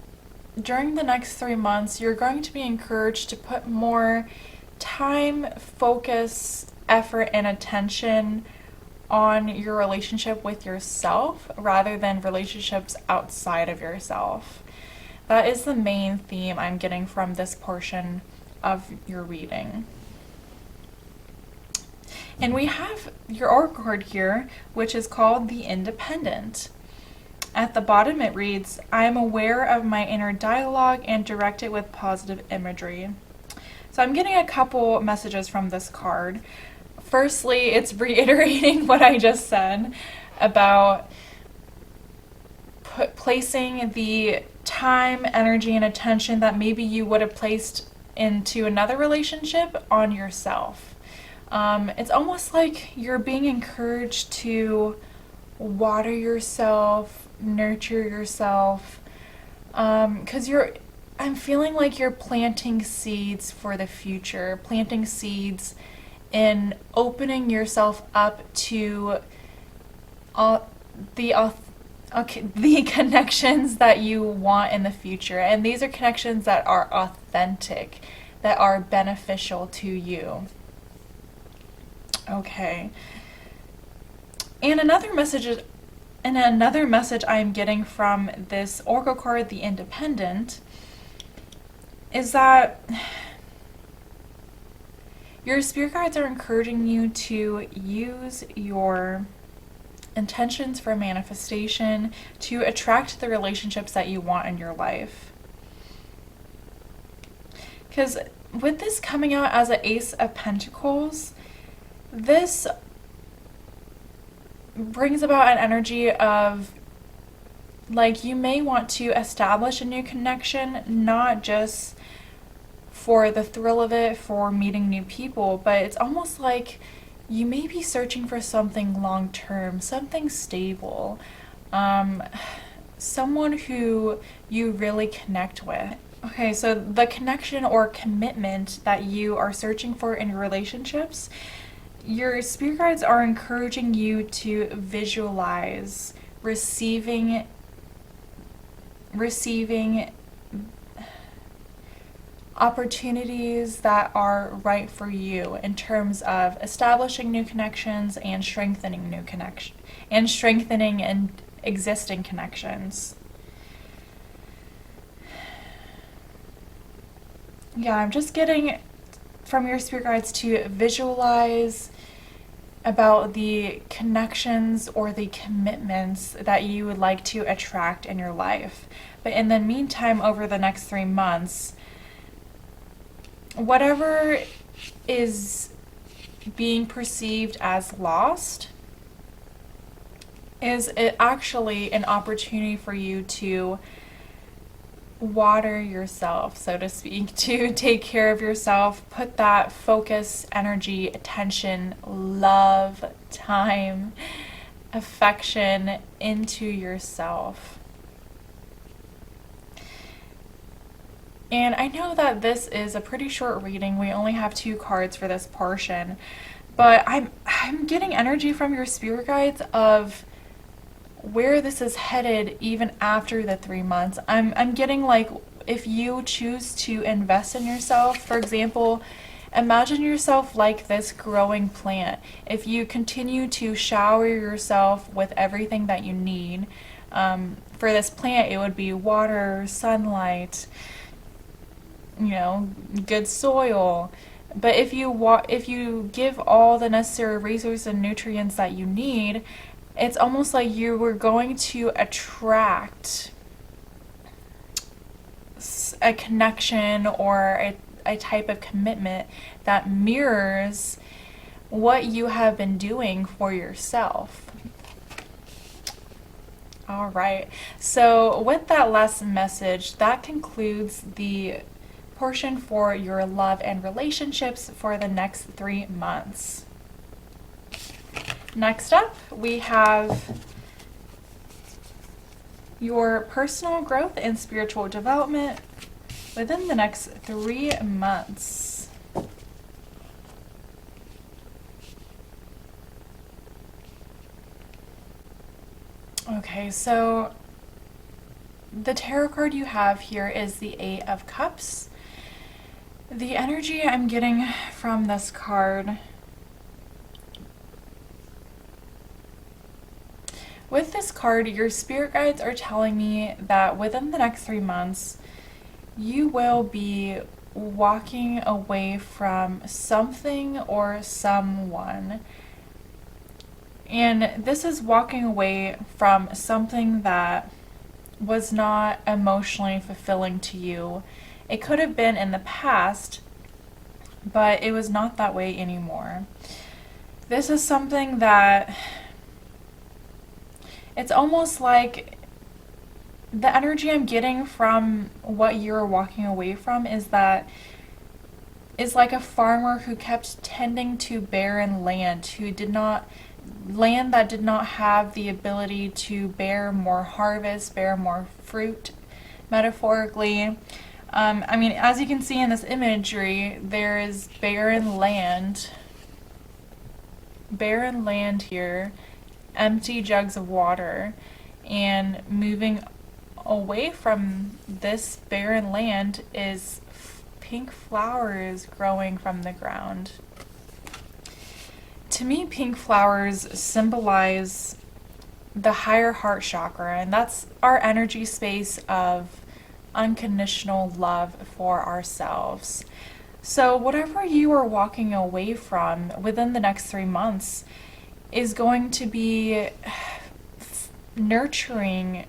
during the next 3 months, you're going to be encouraged to put more time, focus, effort, and attention on your relationship with yourself rather than relationships outside of yourself. That is the main theme I'm getting from this portion of your reading. And we have your oracle card here, which is called the Independent. At the bottom it reads, I am aware of my inner dialogue and direct it with positive imagery. So I'm getting a couple messages from this card. Firstly, it's reiterating what I just said about placing the time, energy, and attention that maybe you would have placed into another relationship on yourself. It's almost like you're being encouraged to water yourself, nurture yourself, because I'm feeling like you're planting seeds for the future, planting seeds in opening yourself up to the connections that you want in the future. And these are connections that are authentic, that are beneficial to you. Okay. And another message I'm getting from this oracle card, the Independent, is that your spirit guides are encouraging you to use your intentions for manifestation to attract the relationships that you want in your life. Because with this coming out as an Ace of Pentacles, this brings about an energy of, like, you may want to establish a new connection, not just for the thrill of it, for meeting new people, but it's almost like you may be searching for something long-term, something stable, someone who you really connect with. Okay, so the connection or commitment that you are searching for in your relationships, your spirit guides are encouraging you to visualize receiving opportunities that are right for you in terms of establishing new connections and strengthening and existing connections. Yeah, I'm just getting from your spirit guides to visualize about the connections or the commitments that you would like to attract in your life. But in the meantime, over the next 3 months, whatever is being perceived as lost is it actually an opportunity for you to water yourself, so to speak, to take care of yourself, put that focus, energy, attention, love, time, affection into yourself. And I know that this is a pretty short reading. We only have 2 cards for this portion, but I'm getting energy from your spirit guides of where this is headed even after the 3 months. I'm getting, like, if you choose to invest in yourself, for example, imagine yourself like this growing plant. If you continue to shower yourself with everything that you need, for this plant it would be water, sunlight, good soil. But if you give all the necessary resources and nutrients that you need, it's almost like you were going to attract a connection or a type of commitment that mirrors what you have been doing for yourself. All right. So with that last message, that concludes the portion for your love and relationships for the next 3 months. Next up, we have your personal growth and spiritual development within the next 3 months. Okay, so the tarot card you have here is the Eight of Cups. The energy I'm getting from this card, with this card, your spirit guides are telling me that within the next 3 months, you will be walking away from something or someone. And this is walking away from something that was not emotionally fulfilling to you. It could have been in the past, but it was not that way anymore. This is something that it's almost like the energy I'm getting from what you're walking away from is that is like a farmer who kept tending to barren land, land that did not have the ability to bear more harvest, bear more fruit, metaphorically. I mean, as you can see in this imagery, there is barren land here, empty jugs of water, and moving away from this barren land is pink flowers growing from the ground. To me, pink flowers symbolize the higher heart chakra, and that's our energy space of unconditional love for ourselves. So whatever you are walking away from within the next 3 months is going to be nurturing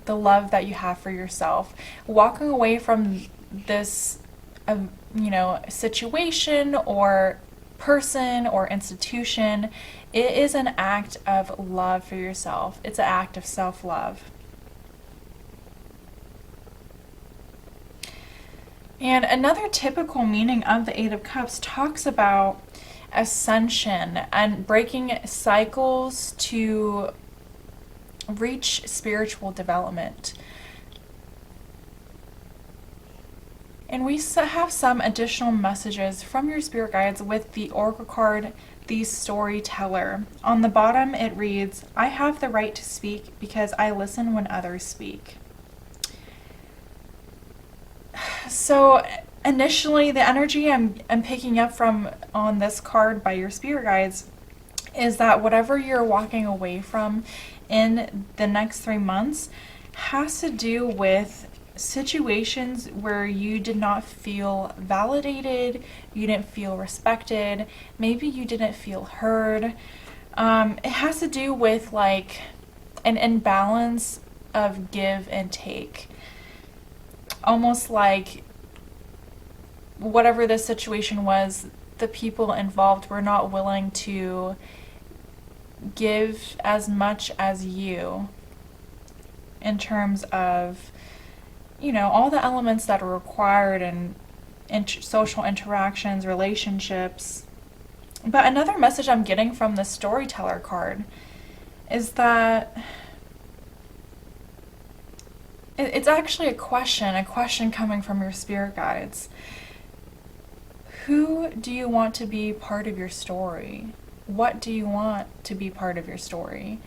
the love that you have for yourself. Walking away from this situation or person or institution, it is an act of love for yourself. It's an act of self-love. And another typical meaning of the Eight of Cups talks about ascension and breaking cycles to reach spiritual development. And we have some additional messages from your spirit guides with the Oracle card, the Storyteller. On the bottom it reads, "I have the right to speak because I listen when others speak." So initially, the energy I'm picking up from on this card by your spirit guides is that whatever you're walking away from in the next 3 months has to do with situations where you did not feel validated, you didn't feel respected, maybe you didn't feel heard. It has to do with like an imbalance of give and take. Almost like whatever the situation was, the people involved were not willing to give as much as you in terms of, all the elements that are required in social interactions, relationships. But another message I'm getting from the Storyteller card is that it's actually a question coming from your spirit guides. Who do you want to be part of your story? What do you want to be part of your story?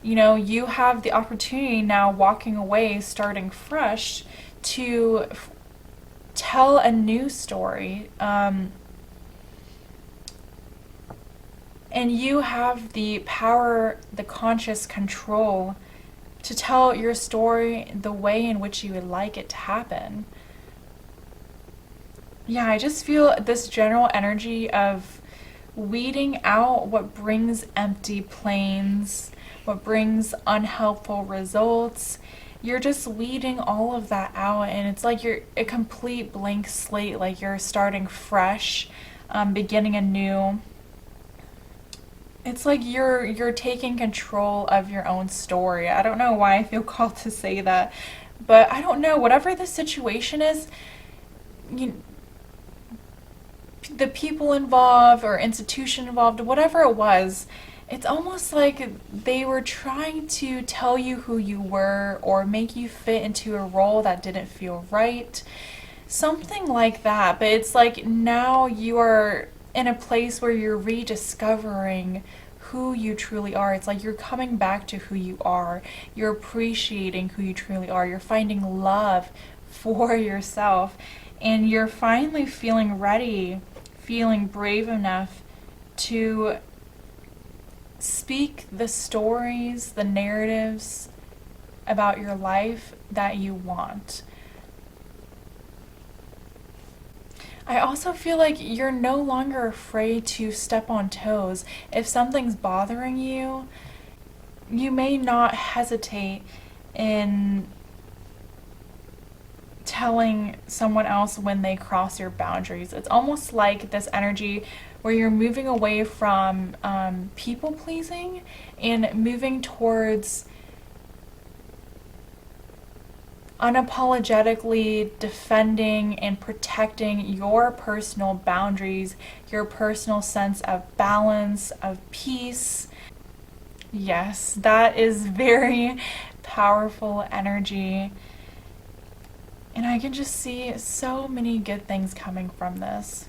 You have the opportunity now, walking away, starting fresh, to tell a new story. And you have the power, the conscious control to tell your story the way in which you would like it to happen. Yeah, I just feel this general energy of weeding out what brings empty planes, what brings unhelpful results. You're just weeding all of that out, and it's like you're a complete blank slate, like you're starting fresh, beginning anew. It's like you're taking control of your own story. I don't know why I feel called to say that, but I don't know. Whatever the situation is, the people involved or institution involved, whatever it was, it's almost like they were trying to tell you who you were or make you fit into a role that didn't feel right. Something like that. But it's like now you are in a place where you're rediscovering who you truly are. It's like you're coming back to who you are. You're appreciating who you truly are. You're finding love for yourself. And you're finally feeling ready, feeling brave enough to speak the stories, the narratives about your life that you want. I also feel like you're no longer afraid to step on toes. If something's bothering you, you may not hesitate in telling someone else when they cross your boundaries. It's almost like this energy where you're moving away from people pleasing and moving towards unapologetically defending and protecting your personal boundaries, your personal sense of balance, of peace. Yes, that is very powerful energy. And I can just see so many good things coming from this.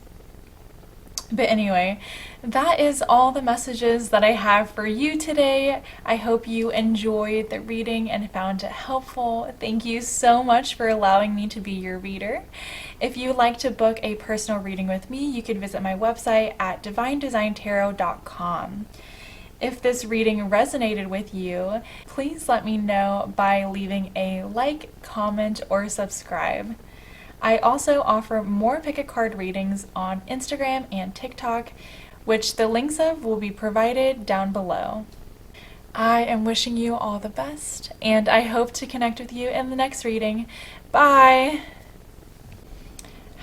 But anyway, that is all the messages that I have for you today. I hope you enjoyed the reading and found it helpful. Thank you so much for allowing me to be your reader. If you would like to book a personal reading with me, you can visit my website at divinedesigntarot.com. If this reading resonated with you, please let me know by leaving a like, comment, or subscribe. I also offer more pick a card readings on Instagram and TikTok, which the links of will be provided down below. I am wishing you all the best, and I hope to connect with you in the next reading. Bye!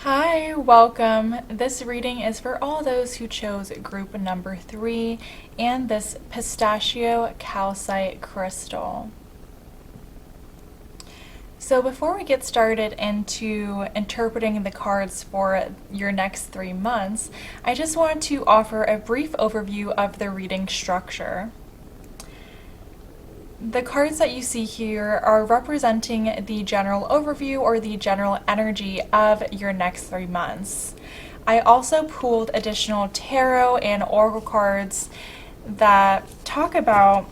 Hi, welcome. This reading is for all those who chose group number 3 and this pistachio calcite crystal. So before we get started into interpreting the cards for your next 3 months, I just want to offer a brief overview of the reading structure. The cards that you see here are representing the general overview or the general energy of your next 3 months. I also pulled additional tarot and oracle cards that talk about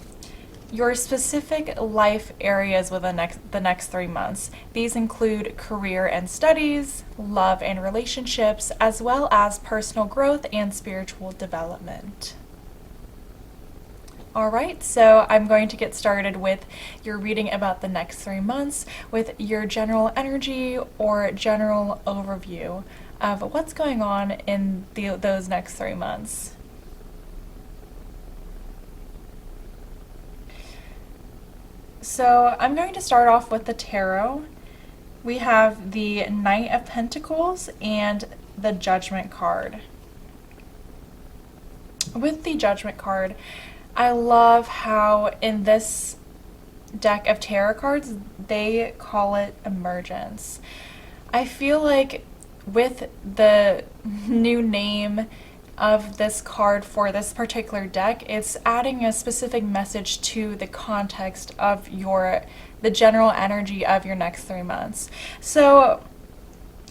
your specific life areas within the next 3 months. These include career and studies, love and relationships, as well as personal growth and spiritual development. Alright, so I'm going to get started with your reading about the next 3 months with your general energy or general overview of what's going on in those next 3 months. So I'm going to start off with the tarot. We have the Knight of Pentacles and the Judgment card. With the Judgment card, I love how in this deck of tarot cards, they call it emergence. I feel like with the new name of this card for this particular deck, it's adding a specific message to the context of the general energy of your next 3 months. So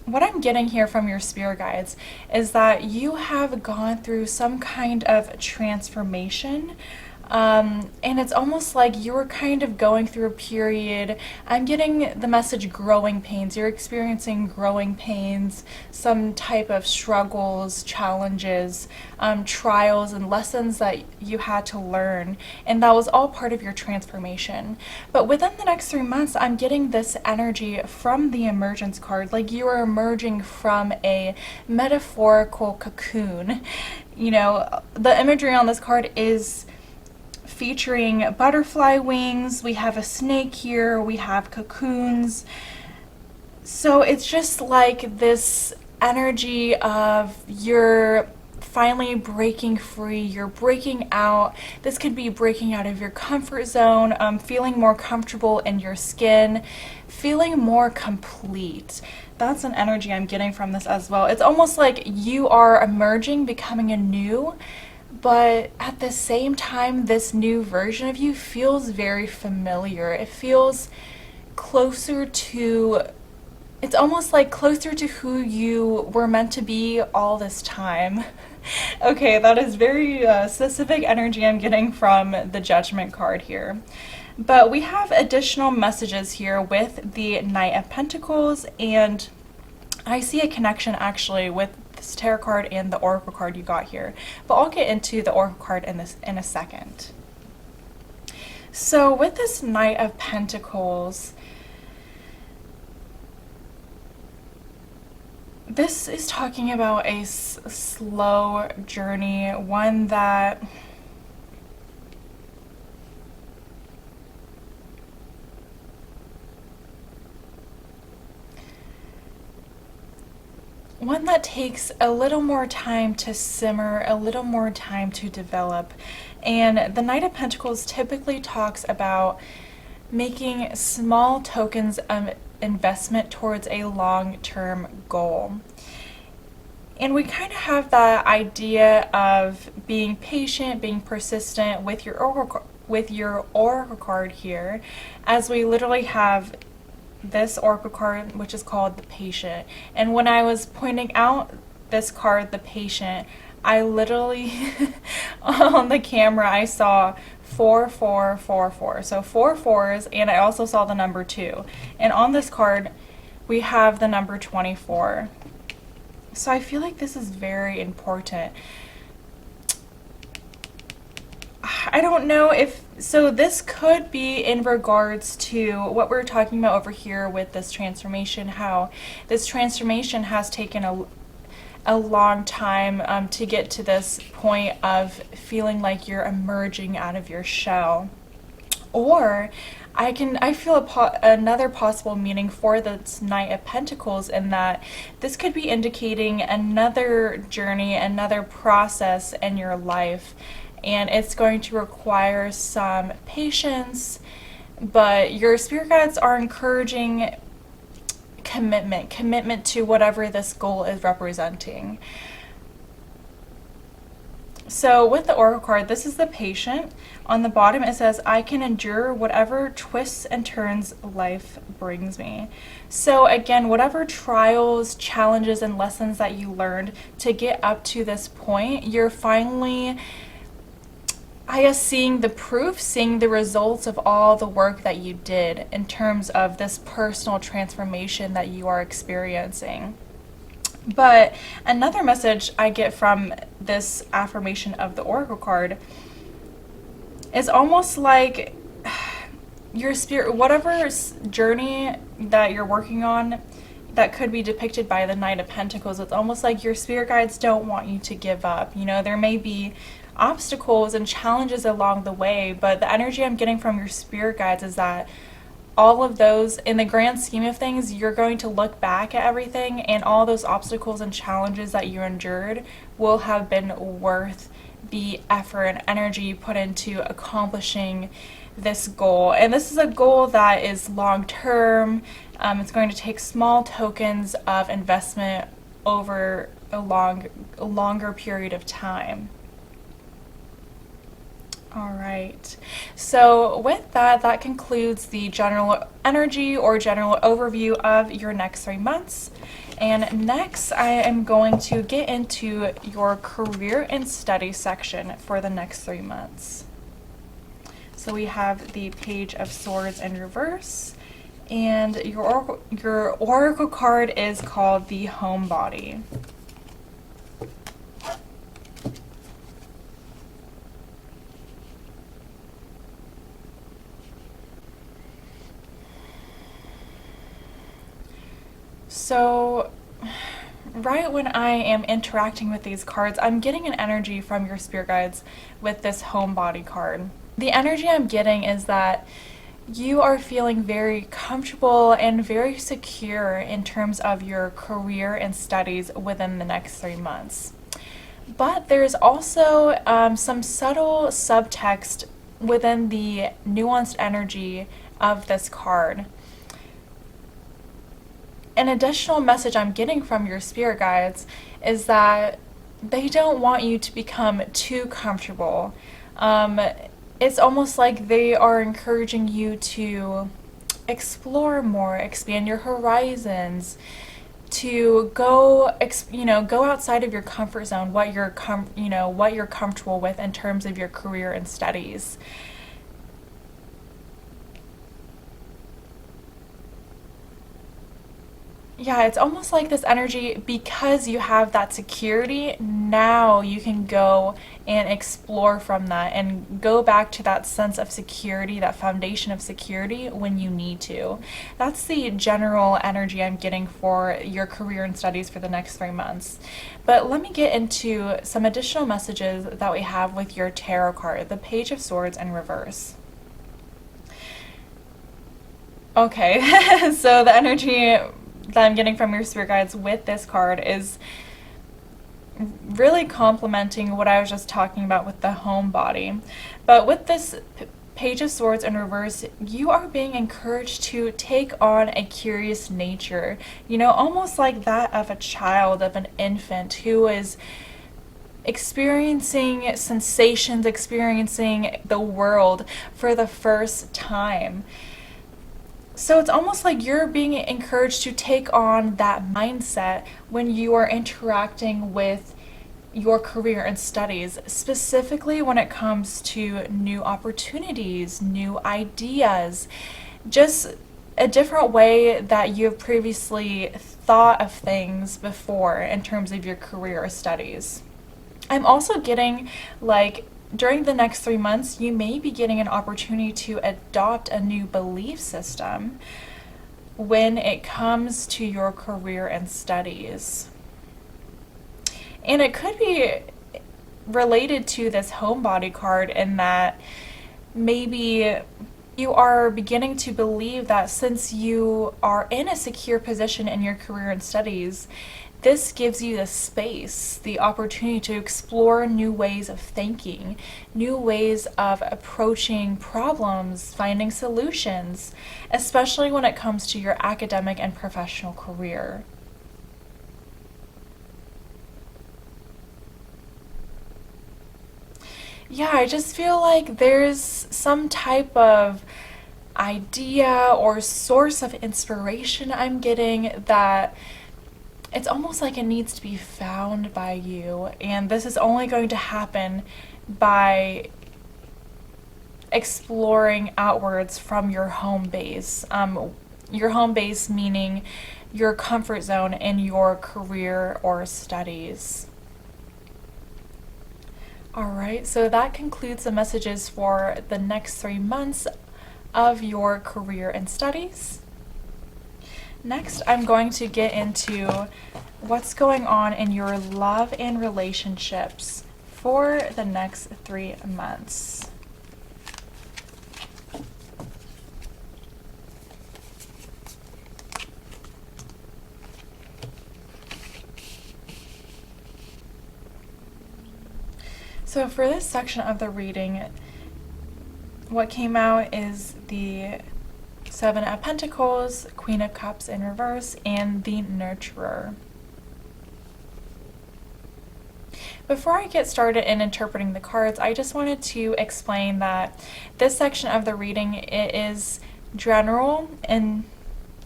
what I'm getting here from your spirit guides is that you have gone through some kind of transformation. And it's almost like you're kind of going through a period. I'm getting the message growing pains. You're experiencing growing pains, some type of struggles, challenges, trials, and lessons that you had to learn. And that was all part of your transformation. But within the next 3 months, I'm getting this energy from the emergence card, like you are emerging from a metaphorical cocoon. You know, the imagery on this card is featuring butterfly wings. We have a snake here, we have cocoons. So it's just like this energy of you're finally breaking free, you're breaking out. This could be breaking out of your comfort zone, feeling more comfortable in your skin, feeling more complete. That's an energy I'm getting from this as well. It's almost like you are emerging, becoming anew, but at the same time, this new version of you feels very familiar. It feels closer to, it's almost like closer to who you were meant to be all this time. Okay, that is very specific energy I'm getting from the Judgment card here. But we have additional messages here with the Knight of Pentacles, and I see a connection actually with this tarot card and the Oracle card you got here. But I'll get into the Oracle card in a second. So with this Knight of Pentacles, this is talking about a slow journey, one that takes a little more time to simmer, a little more time to develop. And the Knight of Pentacles typically talks about making small tokens of investment towards a long-term goal. And we kind of have that idea of being patient, being persistent with your oracle card here, as we literally have this oracle card, which is called the Patient. And when I was pointing out this card, the Patient, I literally on the camera I saw 4444, so 4 4s, and I also saw the number 2. And on this card we have the number 24. So I feel like this is very important. I don't know if, so this could be in regards to what we're talking about over here with this transformation, how this transformation has taken a long time to get to this point of feeling like you're emerging out of your shell. Or I feel another possible meaning for this Knight of Pentacles in that this could be indicating another journey, another process in your life, and it's going to require some patience, but your spirit guides are encouraging commitment to whatever this goal is representing. So with the Oracle card, this is the Patient. On the bottom it says, I can endure whatever twists and turns life brings me. So again, whatever trials, challenges, and lessons that you learned to get up to this point, you're finally, I guess, seeing the proof, seeing the results of all the work that you did in terms of this personal transformation that you are experiencing. But another message I get from this affirmation of the Oracle card is almost like your spirit, whatever journey that you're working on that could be depicted by the Knight of Pentacles, it's almost like your spirit guides don't want you to give up. You know, there may be obstacles and challenges along the way, but the energy I'm getting from your spirit guides is that all of those, in the grand scheme of things, you're going to look back at everything, and all those obstacles and challenges that you endured will have been worth the effort and energy you put into accomplishing this goal. And this is a goal that is long term. It's going to take small tokens of investment over a longer period of time. All right, so with that, that concludes the general energy or general overview of your next 3 months. And next, I am going to get into your career and study section for the next 3 months. So we have the Page of Swords in reverse, and your oracle card is called the Homebody. So right when I am interacting with these cards, I'm getting an energy from your spirit guides with this Homebody card. The energy I'm getting is that you are feeling very comfortable and very secure in terms of your career and studies within the next 3 months. But there's also some subtle subtext within the nuanced energy of this card. An additional message I'm getting from your spirit guides is that they don't want you to become too comfortable. It's almost like they are encouraging you to explore more, expand your horizons, to go, go outside of your comfort zone, what you're comfortable with in terms of your career and studies. Yeah, it's almost like this energy, because you have that security, now you can go and explore from that and go back to that sense of security, that foundation of security when you need to. That's the general energy I'm getting for your career and studies for the next 3 months. But let me get into some additional messages that we have with your tarot card, the Page of Swords in reverse. Okay, so the energy that I'm getting from your spirit guides with this card is really complementing what I was just talking about with the homebody. But with this Page of Swords in reverse, you are being encouraged to take on a curious nature, almost like that of a child, of an infant who is experiencing sensations, experiencing the world for the first time. So it's almost like you're being encouraged to take on that mindset when you are interacting with your career and studies, specifically when it comes to new opportunities, new ideas, just a different way that you've previously thought of things before in terms of your career or studies. I'm also getting like during the next 3 months, you may be getting an opportunity to adopt a new belief system when it comes to your career and studies. And it could be related to this homebody card in that maybe you are beginning to believe that since you are in a secure position in your career and studies, this gives you the space, the opportunity to explore new ways of thinking, new ways of approaching problems, finding solutions, especially when it comes to your academic and professional career. Yeah, I just feel like there's some type of idea or source of inspiration I'm getting that it's almost like it needs to be found by you, and this is only going to happen by exploring outwards from your home base. Your home base meaning your comfort zone in your career or studies. Alright, so that concludes the messages for the next 3 months of your career and studies. Next, I'm going to get into what's going on in your love and relationships for the next 3 months. So for this section of the reading, what came out is the Seven of Pentacles, Queen of Cups in reverse, and the Nurturer. Before I get started in interpreting the cards, I just wanted to explain that this section of the reading, it is general, and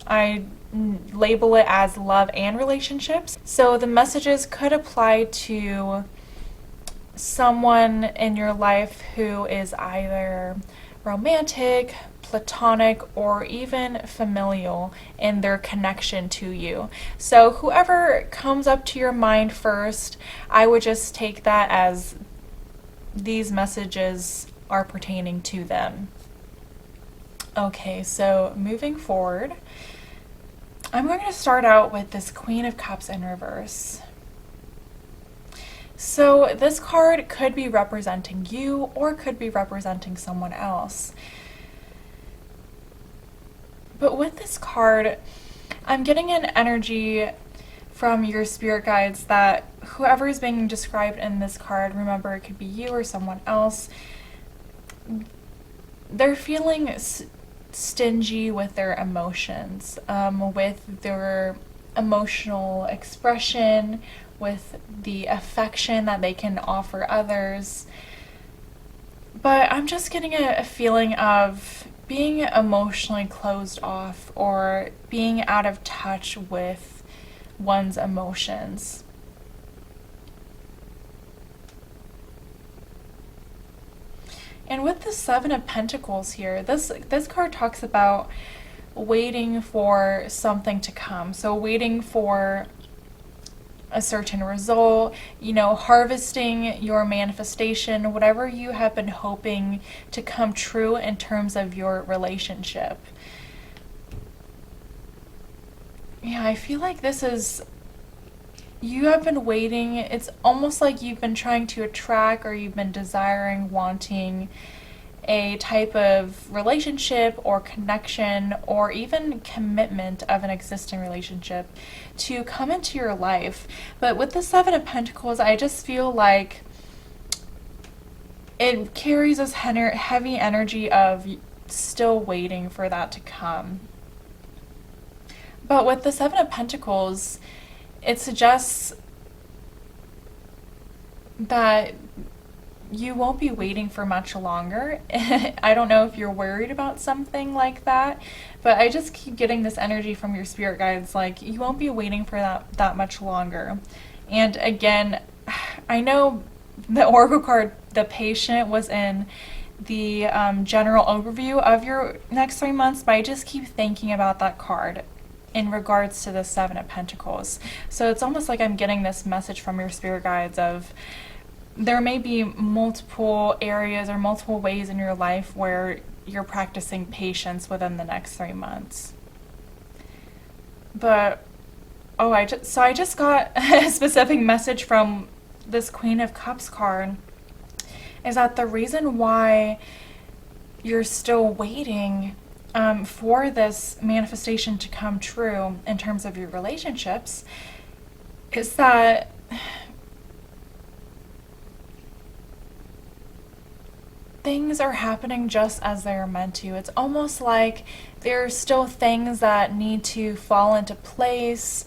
I label it as love and relationships. So the messages could apply to someone in your life who is either romantic, platonic, or even familial in their connection to you. So whoever comes up to your mind first, I would just take that as these messages are pertaining to them. Okay, so moving forward, I'm going to start out with this Queen of Cups in reverse. So this card could be representing you or could be representing someone else. But with this card, I'm getting an energy from your spirit guides that whoever is being described in this card, remember it could be you or someone else, they're feeling stingy with their emotions, with their emotional expression, with the affection that they can offer others. But I'm just getting a feeling of being emotionally closed off or being out of touch with one's emotions. And with the Seven of Pentacles here, this card talks about waiting for something to come. So waiting for a certain result, harvesting your manifestation, whatever you have been hoping to come true in terms of your relationship. Yeah, I feel like you have been waiting. It's almost like you've been trying to attract, or you've been desiring, wanting a type of relationship or connection or even commitment of an existing relationship to come into your life. But with the Seven of Pentacles, I just feel like it carries this heavy energy of still waiting for that to come. But with the Seven of Pentacles, it suggests that you won't be waiting for much longer. I don't know if you're worried about something like that, but I just keep getting this energy from your spirit guides, like you won't be waiting for that much longer. And again, I know the Oracle card, the Patient, was in the general overview of your next 3 months, but I just keep thinking about that card in regards to the Seven of Pentacles. So it's almost like I'm getting this message from your spirit guides of there may be multiple areas or multiple ways in your life where you're practicing patience within the next 3 months. But I just got a specific message from this Queen of Cups card, is that the reason why you're still waiting for this manifestation to come true in terms of your relationships is that things are happening just as they're meant to. It's almost like there's still things that need to fall into place.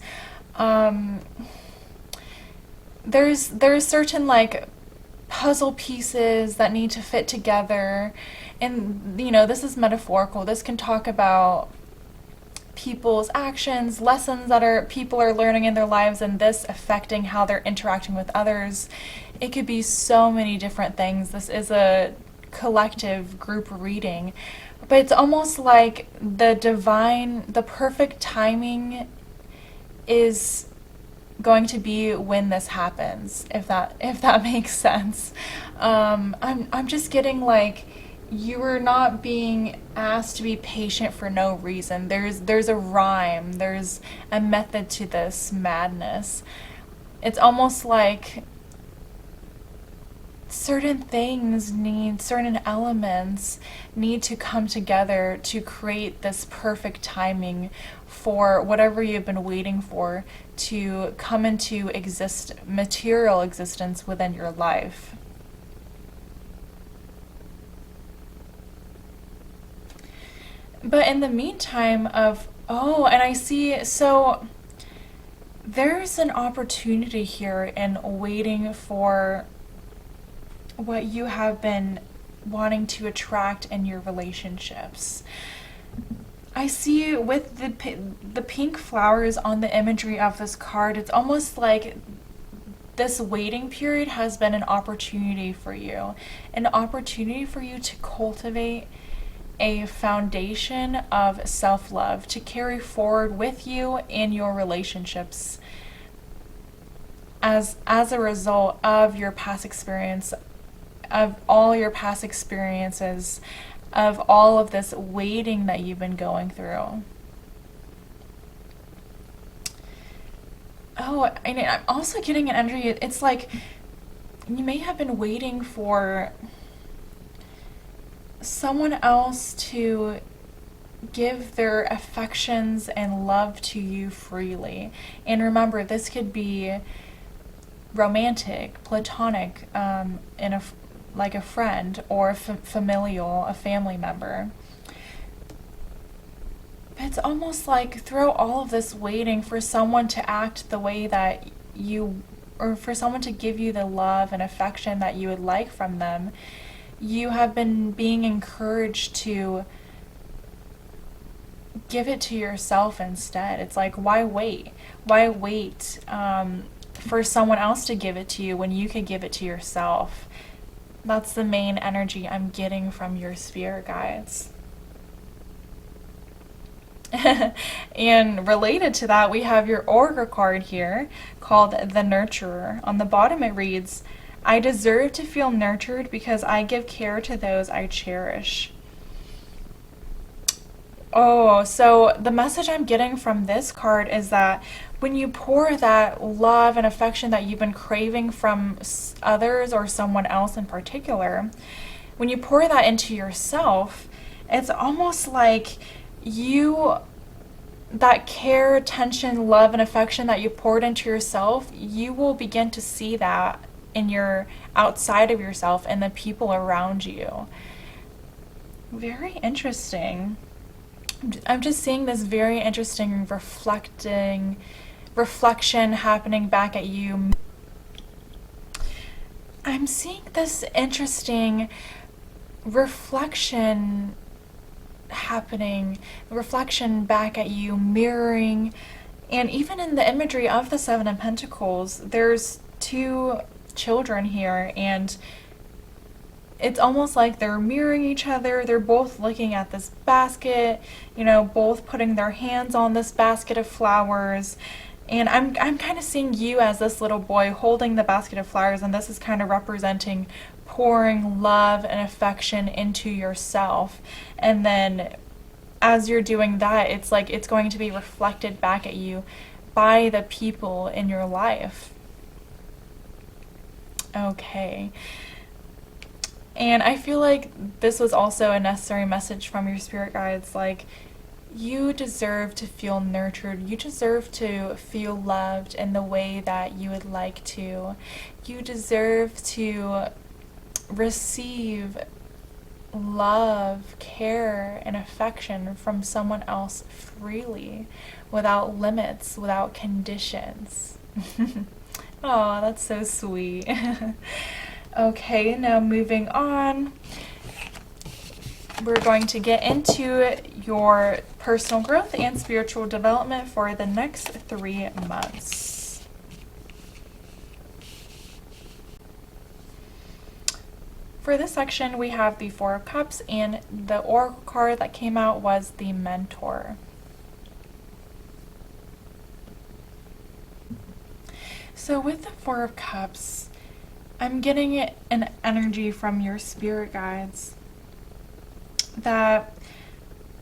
There's certain like puzzle pieces that need to fit together. And this is metaphorical. This can talk about people's actions, lessons that people are learning in their lives, and this affecting how they're interacting with others. It could be so many different things. This is a collective group reading, but it's almost like the perfect timing is going to be when this happens, if that makes sense. I'm just getting like you are not being asked to be patient for no reason. There's a rhyme, there's a method to this madness. It's almost like certain elements need to come together to create this perfect timing for whatever you've been waiting for to come into material existence within your life. But in the meantime and I see, so there's an opportunity here in waiting for what you have been wanting to attract in your relationships. I see with the pink flowers on the imagery of this card, it's almost like this waiting period has been an opportunity for you to cultivate a foundation of self-love to carry forward with you in your relationships as a result of your past experience, of all your past experiences, of all of this waiting that you've been going through. And I'm also getting an energy, it's like you may have been waiting for someone else to give their affections and love to you freely. And remember, this could be romantic, platonic, like a friend, or familial, a family member. But it's almost like through all of this waiting for someone to act the way that or for someone to give you the love and affection that you would like from them, you have been being encouraged to give it to yourself instead. It's like, why wait? Why wait for someone else to give it to you when you could give it to yourself? That's the main energy I'm getting from your spirit guides. And related to that, we have your Oracle card here called the Nurturer. On the bottom it reads, I deserve to feel nurtured because I give care to those I cherish. Oh, so the message I'm getting from this card is that when you pour that love and affection that you've been craving from others or someone else in particular, when you pour that into yourself, it's almost like that care, attention, love, and affection that you poured into yourself, you will begin to see that in your outside of yourself and the people around you. Very interesting. I'm just seeing this very interesting reflection happening back at you. I'm seeing this interesting reflection back at you, mirroring, and even in the imagery of the Seven of Pentacles, there's two children here, and it's almost like they're mirroring each other. They're both looking at this basket, both putting their hands on this basket of flowers. And I'm kind of seeing you as this little boy holding the basket of flowers, and this is kind of representing pouring love and affection into yourself. And then as you're doing that, it's like it's going to be reflected back at you by the people in your life. Okay. And I feel like this was also a necessary message from your spirit guides, like, you deserve to feel nurtured. You deserve to feel loved in the way that you would like to. You deserve to receive love, care, and affection from someone else freely, without limits, without conditions. Oh, that's so sweet. Okay, now moving on, we're going to get into your personal growth and spiritual development for the next 3 months. For this section, we have the Four of Cups, and the Oracle card that came out was the Mentor. So with the Four of Cups, I'm getting an energy from your spirit guides that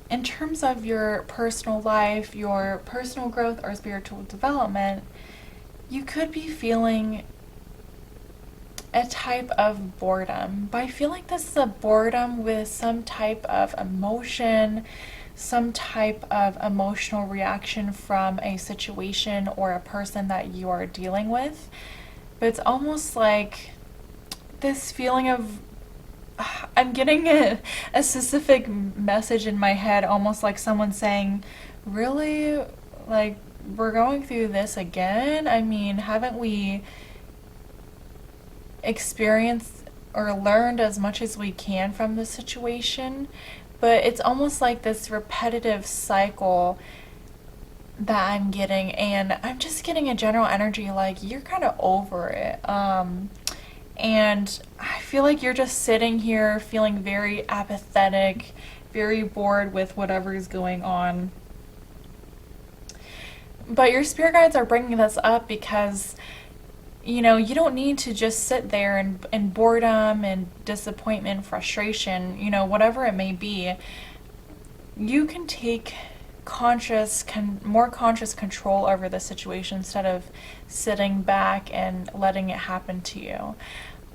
in terms of your personal life, your personal growth or spiritual development, you could be feeling a type of boredom. But I feel like this is a boredom with some type of emotion, some type of emotional reaction from a situation or a person that you are dealing with. But it's almost like this feeling of, I'm getting a specific message in my head, almost like someone saying, really? Like, we're going through this again? I mean, haven't we experienced or learned as much as we can from the situation? But it's almost like this repetitive cycle that I'm getting, and I'm just getting a general energy like you're kind of over it. And I feel like you're just sitting here feeling very apathetic, very bored with whatever is going on. But your spirit guides are bringing this up because, you don't need to just sit there in boredom and disappointment, frustration, whatever it may be. You can take more conscious control over the situation instead of sitting back and letting it happen to you.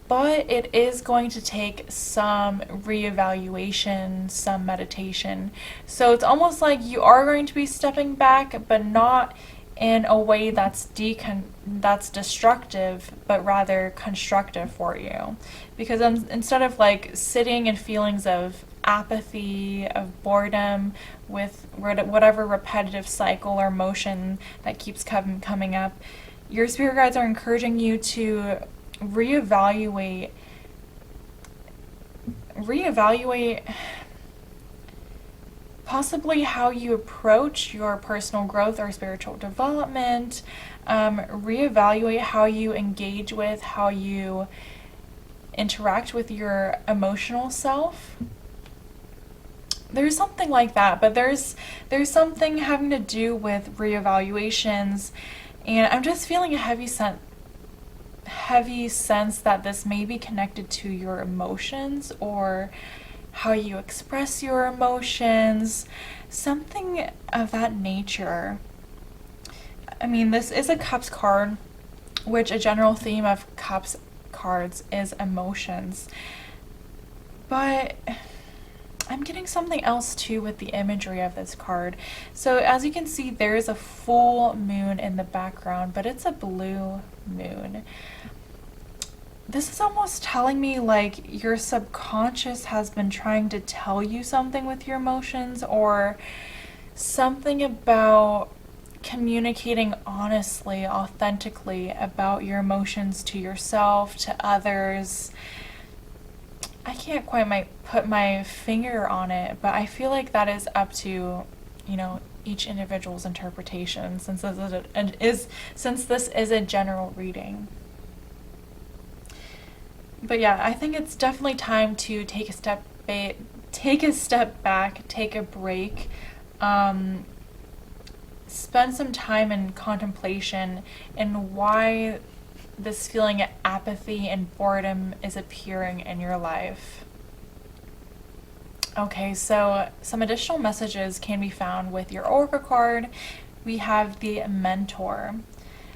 But it is going to take some reevaluation, some meditation. So it's almost like you are going to be stepping back, but not in a way that's destructive, but rather constructive for you. Because instead of like sitting in feelings of apathy, of boredom, with whatever repetitive cycle or motion that keeps coming up, your spirit guides are encouraging you to reevaluate possibly how you approach your personal growth or spiritual development, reevaluate how you engage with, how you interact with your emotional self. There's something like that, but there's something having to do with reevaluations, and I'm just feeling a heavy sense that this may be connected to your emotions or how you express your emotions, something of that nature. I mean, this is a Cups card, which a general theme of Cups cards is emotions, but I'm getting something else too with the imagery of this card. So as you can see, there is a full moon in the background, but it's a blue moon. This is almost telling me like your subconscious has been trying to tell you something with your emotions, or something about communicating honestly, authentically about your emotions to yourself, to others. I can't quite put my finger on it, but I feel like that is up to, each individual's interpretation, since this is a general reading. But yeah, I think it's definitely time to take a step back, take a break, spend some time in contemplation in why this feeling of apathy and boredom is appearing in your life. Okay, so some additional messages can be found with your Oracle card. We have the Mentor.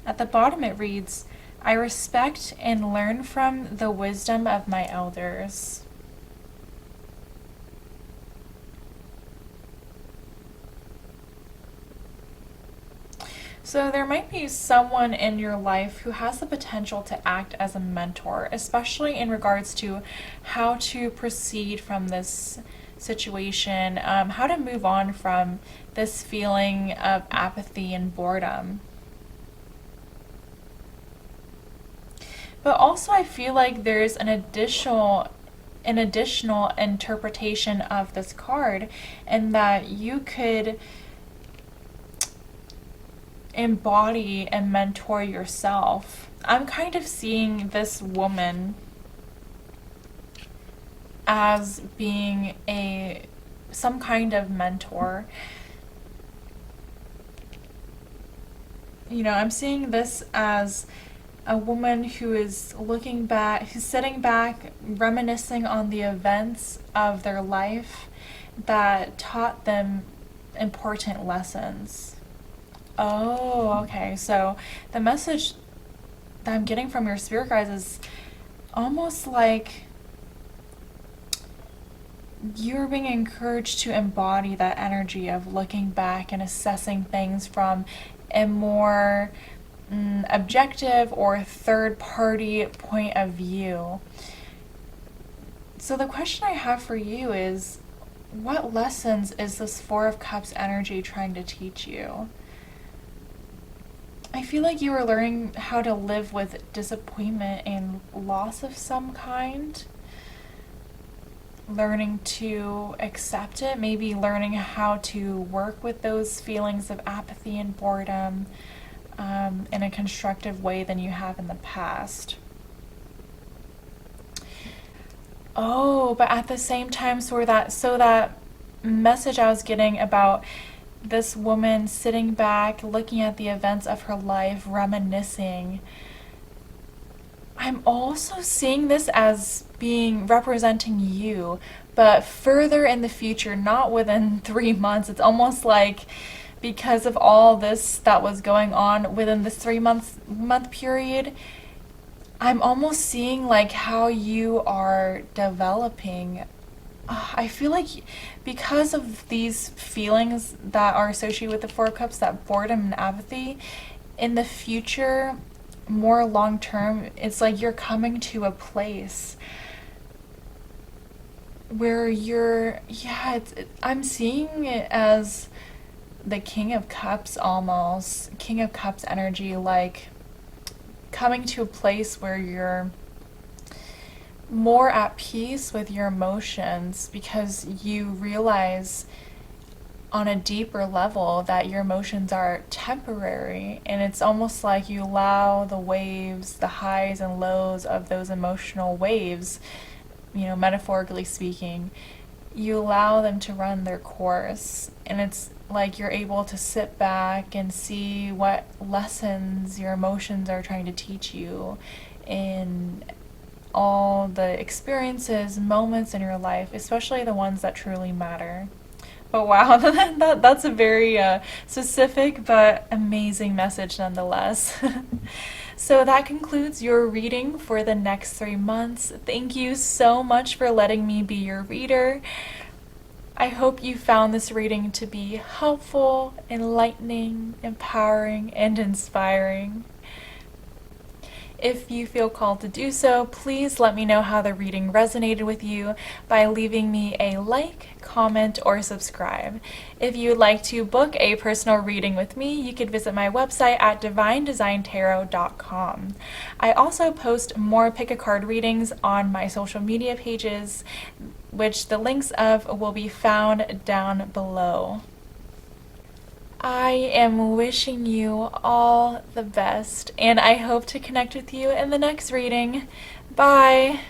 At the bottom it reads, I respect and learn from the wisdom of my elders. So there might be someone in your life who has the potential to act as a mentor, especially in regards to how to proceed from this situation, how to move on from this feeling of apathy and boredom. But also I feel like there's an additional interpretation of this card, and that you could embody and mentor yourself. I'm kind of seeing this woman as being some kind of mentor. I'm seeing this as a woman who is looking back, who's sitting back, reminiscing on the events of their life that taught them important lessons. Oh, okay. So the message that I'm getting from your spirit guides is almost like you're being encouraged to embody that energy of looking back and assessing things from a more objective or third-party point of view. So the question I have for you is, what lessons is this Four of Cups energy trying to teach you? I feel like you are learning how to live with disappointment and loss of some kind. Learning to accept it, maybe learning how to work with those feelings of apathy and boredom in a constructive way than you have in the past. Oh, but at the same time, so that message I was getting about this woman sitting back, looking at the events of her life, reminiscing, I'm also seeing this as representing you, but further in the future, not within 3 months. It's almost like because of all this that was going on within this 3 month period, I'm almost seeing like how you are developing. I feel like because of these feelings that are associated with the Four of Cups, that boredom and apathy, in the future, more long term, it's like you're coming to a place where I'm seeing it as the King of Cups almost, King of Cups energy, like coming to a place where you're more at peace with your emotions because you realize on a deeper level that your emotions are temporary, and it's almost like you allow the waves, the highs and lows of those emotional waves, metaphorically speaking, you allow them to run their course, and it's like you're able to sit back and see what lessons your emotions are trying to teach you in all the experiences, moments in your life, especially the ones that truly matter. But wow, that's a very specific but amazing message nonetheless. So that concludes your reading for the next 3 months. Thank you so much for letting me be your reader. I hope you found this reading to be helpful, enlightening, empowering, and inspiring. If you feel called to do so, please let me know how the reading resonated with you by leaving me a like, comment, or subscribe. If you would like to book a personal reading with me, you could visit my website at divinedesigntarot.com. I also post more pick a card readings on my social media pages, which the links of will be found down below. I am wishing you all the best, and I hope to connect with you in the next reading. Bye!